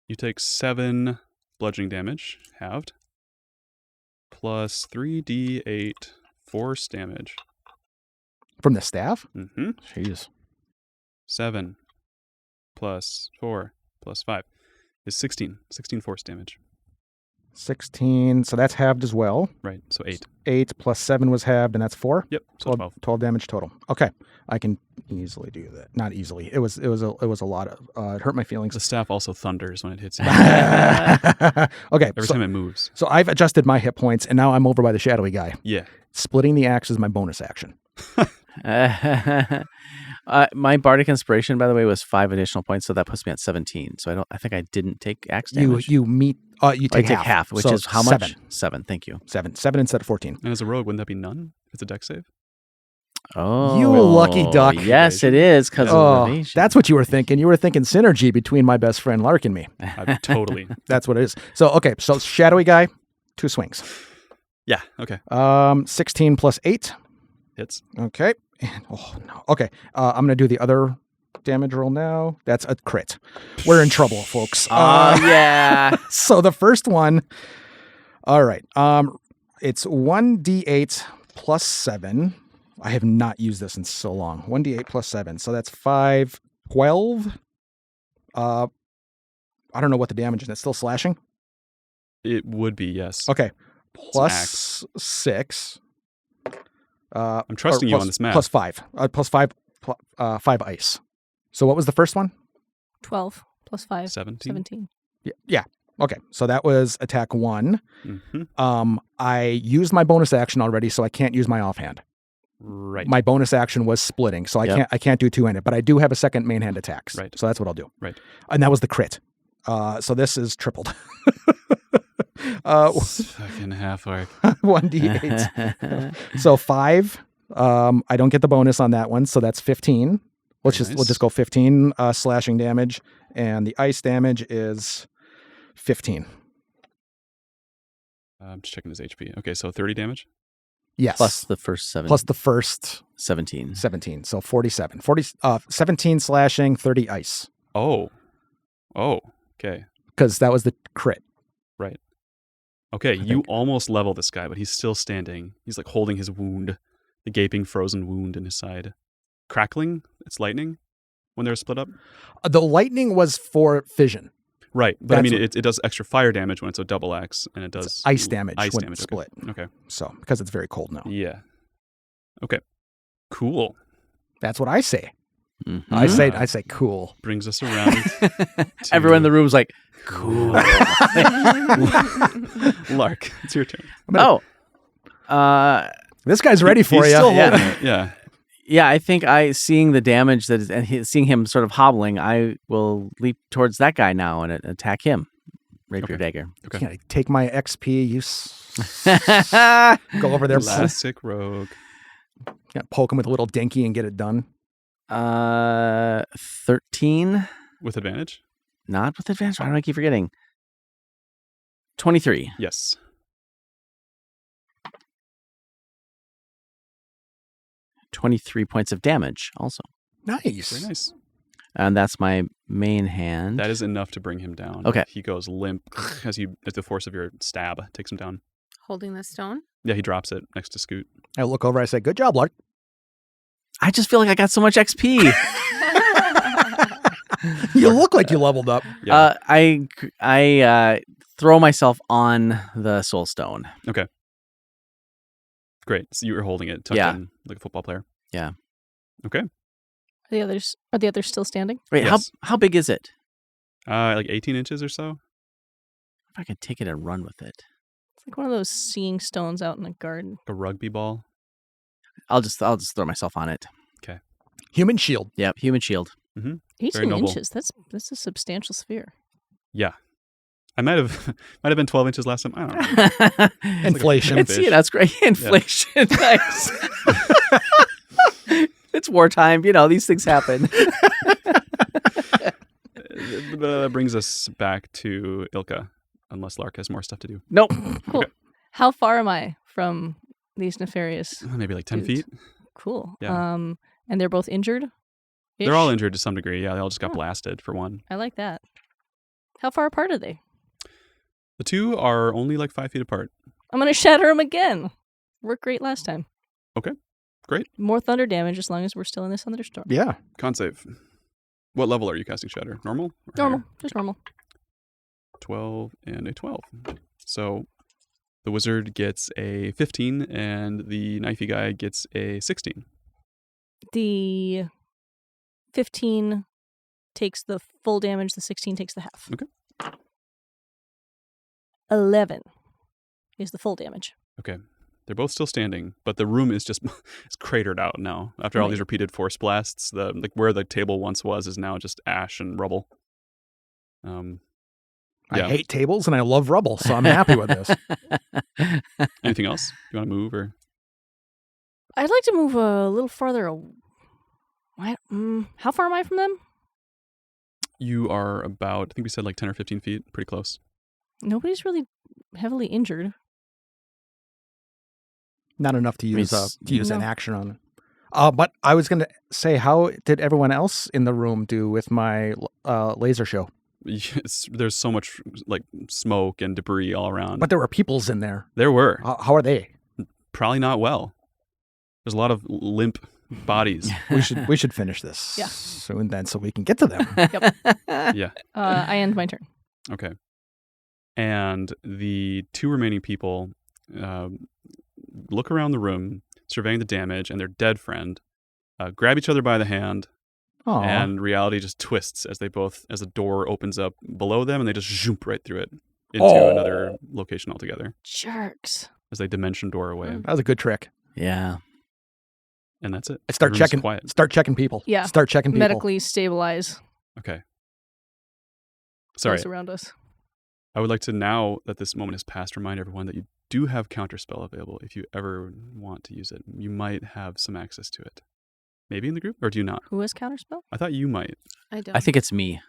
You take 7 bludgeoning damage, halved, plus 3d8 force damage. From the staff? Mm-hmm. Jeez. 7 plus 4 plus 5 is 16. 16 force damage. 16, so that's halved as well. Right, so 8. 8 plus 7 was halved, and that's 4. Yep, so 12. 12 damage total. Okay, I can easily do that. Not easily. It was a lot of. It hurt my feelings. The staff also thunders when it hits you. Okay, Every time it moves. so I've adjusted my hit points, and now I'm over by the shadowy guy. Yeah. Splitting the axe is my bonus action. My bardic inspiration, by the way, was 5 additional points, so that puts me at 17. So I think I didn't take axe damage. You take half, which so is how much? 7. 7. Thank you. 7 instead of 14. And as a rogue, wouldn't that be none? It's a dex save? Oh, You lucky duck. Yes, it is because Oh, of evasion. that's what you were thinking. You were thinking synergy between my best friend Lark and me. Totally. That's what it is. So okay, so shadowy guy, 2 swings. Yeah, okay. 16 plus 8. Hits. Okay. And, oh no. Okay. I'm gonna do the other damage roll now. That's a crit. We're in trouble, folks. Yeah. So the first one. All right. It's 1d8 plus 7. I have not used this in so long. 1d8 plus 7. So that's 5, 12. I don't know what the damage is. It's still slashing. It would be, yes. Okay. Plus axe. 6. I'm trusting you on this math. Plus 5. Plus 5. 5 ice. So what was the first one? 12 plus 5. 17. Yeah. Okay. So that was attack 1. Mm-hmm. I used my bonus action already, so I can't use my offhand. Right. My bonus action was splitting, so I can't do two-handed, but I do have a second main hand attacks. Right. So that's what I'll do. Right. And that was the crit. So this is tripled. Fucking half arc. 1d8. So 5. I don't get the bonus on that one, so that's 15. We'll just go 15 slashing damage, and the ice damage is 15. I'm just checking his HP. Okay, so 30 damage? Yes. Plus the first 7. Plus the first 17. 17. So 47. 17 slashing, 30 ice. Oh, okay. Because that was the crit. Right. Okay, you almost level this guy, but he's still standing. He's like holding his wound, the gaping frozen wound in his side. Crackling? It's lightning when they're split up? The lightning was for fission. Right, but I That's mean, it does extra fire damage when it's a double axe, and it does ice damage when damage, it's split. Okay. So, because it's very cold now. Yeah. Okay. Cool. That's what I say. Mm-hmm. I say cool. Brings us around. Everyone in the room's like, cool. Lark, it's your turn. This guy's ready for He's you. still holding it, yeah. Yeah, I think seeing the damage that is, and seeing him sort of hobbling, I will leap towards that guy now and attack him. Rapier dagger. Okay. Yeah, take my XP. Go over there. Classic rogue. Yeah, poke him with a little dinky and get it done. 13. With advantage? Not with advantage. Why do I keep forgetting? 23. Yes. $23 points of damage also. Nice. Very nice. And that's my main hand. That is enough to bring him down. Okay. He goes limp as the force of your stab takes him down. Holding the stone? Yeah, he drops it next to Scoot. I look over. I say, "Good job, Lark." I just feel like I got so much XP. You look like you leveled up. Yeah. I throw myself on the soul stone. Okay. Great. So you were holding it tucked Yeah. in like a football player. Yeah. Okay. Are the others still standing? Wait, Yes. how big is it? Like 18 inches or so. If I could take it and run with it. It's like one of those seeing stones out in a garden. A rugby ball. I'll just throw myself on it. Human shield. Yep, human shield. 18 noble. inches. That's a substantial sphere. Yeah. I might have been 12 inches last time. I don't know. Inflation. It's- That's great. Inflation. Nice. It's wartime. These things happen. That brings us back to Ilka, unless Lark has more stuff to do. Nope. Cool. Okay. How far am I from these nefarious? Maybe like 10 dudes? feet. Cool. Yeah. And they're both injured? They're all injured to some degree. Yeah, they all just got Oh. blasted for one. I like that. How far apart are they? The two are only like 5 feet apart. I'm going to shatter them again. Worked great last time. Okay. Great. More thunder damage as long as we're still in this thunderstorm. Yeah. Con save. What level are you casting Shatter? Normal? Or Normal. higher? Just normal. 12 and a 12. So the wizard gets a 15 and the knifey guy gets a 16. The 15 takes the full damage. The 16 takes the half. Okay. 11 is the full damage. Okay. They're both still standing, but the room is just it's cratered out now. After all Right. these repeated force blasts, where the table once was is now just ash and rubble. I Yeah. hate tables and I love rubble, so I'm happy with this. Anything else? You want to move or? I'd like to move a little farther. How far am I from them? You are about, I think we said like 10 or 15 feet, pretty close. Nobody's really heavily injured. Not enough to use an No. action on it. But I was going to say, how did everyone else in the room do with my laser show? There's so much like smoke and debris all around. But there were peoples in there. There were. How are they? Probably not well. There's a lot of limp bodies. We should finish this Yeah. soon then so we can get to them. Yeah. I end my turn. Okay. And the two remaining people look around the room, surveying the damage and their dead friend, grab each other by the hand, Aw. and reality just twists as the door opens up below them, and they just zoom right through it into Oh. another location altogether Jerks. as they dimension door away. That was a good trick. Yeah. And that's it. I start The room's checking. quiet. Start checking people. Yeah. Start checking people. Medically stabilize Okay. Sorry. those around us. I would like to, now that this moment has passed, remind everyone that you do have Counterspell available if you ever want to use it. You might have some access to it. Maybe in the group, or do you not? Who has counterspell? I thought you might. I don't. I think it's me.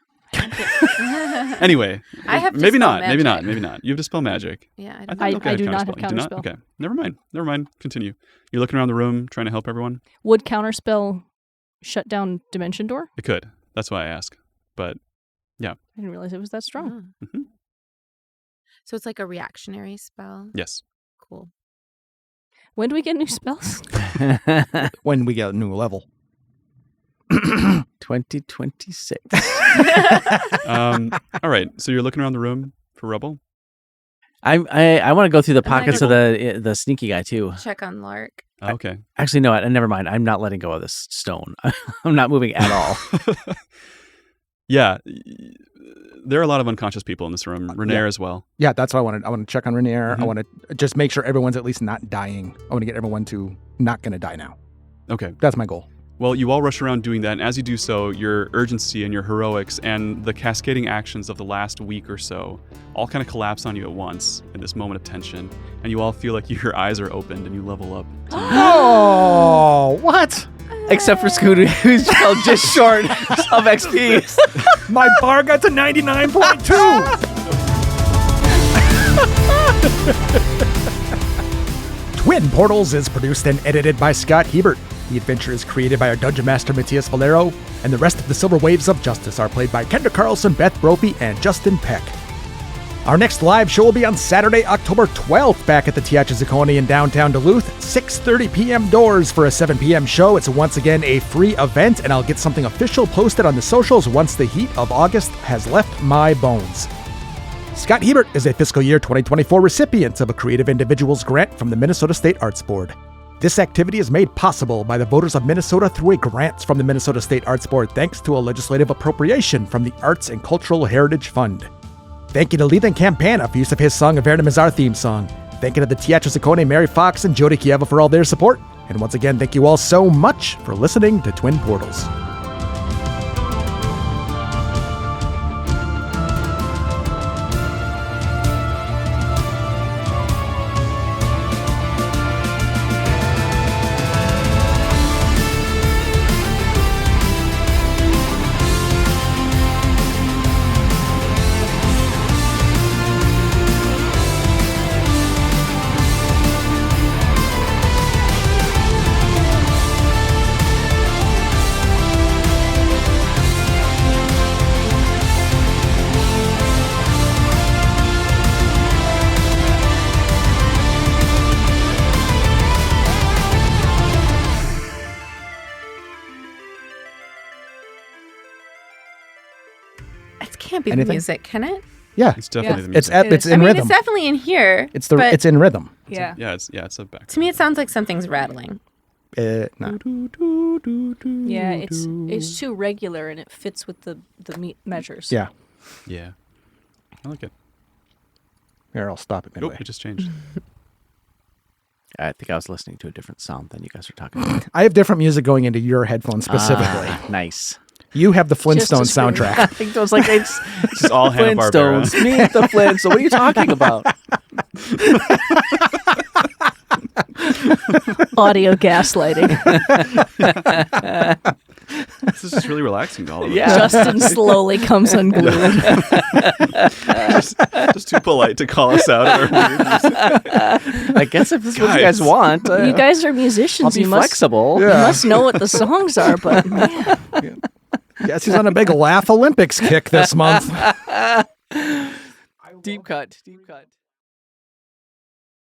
Anyway, I have maybe Dispel not. Maybe not. Magic. Maybe not. You have Dispel Magic. Yeah, I I, don't. thought, okay, I do not have You do not? Counterspell. Okay. Never mind. Continue. You're looking around the room trying to help everyone? Would counterspell shut down dimension door? It could. That's why I ask. But I didn't realize it was that strong. Oh. Mhm. So it's like a reactionary spell. yes. Cool. When do we get new spells? When we get a new level. 2026. All right. So you're looking around the room for rubble? I want to go through the Am I pockets of the sneaky guy too. Check on Lark. Okay. Actually, no, never mind. I'm not letting go of this stone. I'm not moving at all. Yeah. There are a lot of unconscious people in this room. Renair yeah. as well. Yeah, that's what I wanted. I want to check on Rainier. I Mhm. want to just make sure everyone's at least not dying. I want to get everyone to not going to die now. Okay. That's my goal. Well, you all rush around doing that, and as you do so, your urgency and your heroics and the cascading actions of the last week or so all kind of collapse on you at once in this moment of tension, and you all feel like your eyes are opened and you level up. Oh, what? Except for Scooter, who's fell just short of XP. My bar got to 99.2. Twin Portals is produced and edited by Scott Hebert. The adventure is created by our Dungeon Master Matthias Valero, and the rest of the Silver Waves of Justice are played by Kendra Carlson, Beth Brophy, and Justin Peck. Our next live show will be on Saturday, October 12th, back at the Teatro Zucconi in downtown Duluth. 6:30 p.m. doors for a 7 p.m. show. It's once again a free event, and I'll get something official posted on the socials once the heat of August has left my bones. Scott Hebert is a fiscal year 2024 recipient of a Creative Individuals grant from the Minnesota State Arts Board. This activity is made possible by the voters of Minnesota through a grant from the Minnesota State Arts Board thanks to a legislative appropriation from the Arts and Cultural Heritage Fund. Thank you to Lethan Campana for use of his song Avernum as our theme song. Thank you to the Teatro Ciccone, Mary Fox, and Jody Kieva for all their support. And once again, thank you all so much for listening to Twin Portals. Can't be the Anything? music, can it? Yeah, It's definitely the it's music. it's I in mean, rhythm. it's definitely in here. It's but in rhythm. Yeah. It's a back. to me, it sounds like something's rattling. No. Yeah, it's too regular and it fits with the measures. Yeah. Yeah. I like it. Here, I'll stop it midway. Nope, it just changed. I think I was listening to a different sound than you guys were talking about. I have different music going into your headphones specifically. Nice. You have the Flintstone Just as soundtrack. I think it was like it's It's just all Hanna-Barbera. Flintstones. Meet the Flintstones. What are you talking about? Audio gaslighting. This is just really relaxing to all of us. Yeah. Justin slowly comes unglued. Just too polite to call us out. Or I guess if this is what you guys want, You guys are I'll musicians. be You must flexible. you must know what the songs are, but man, Yes, he's on a big Laugh Olympics kick this month. Deep cut. Deep cut.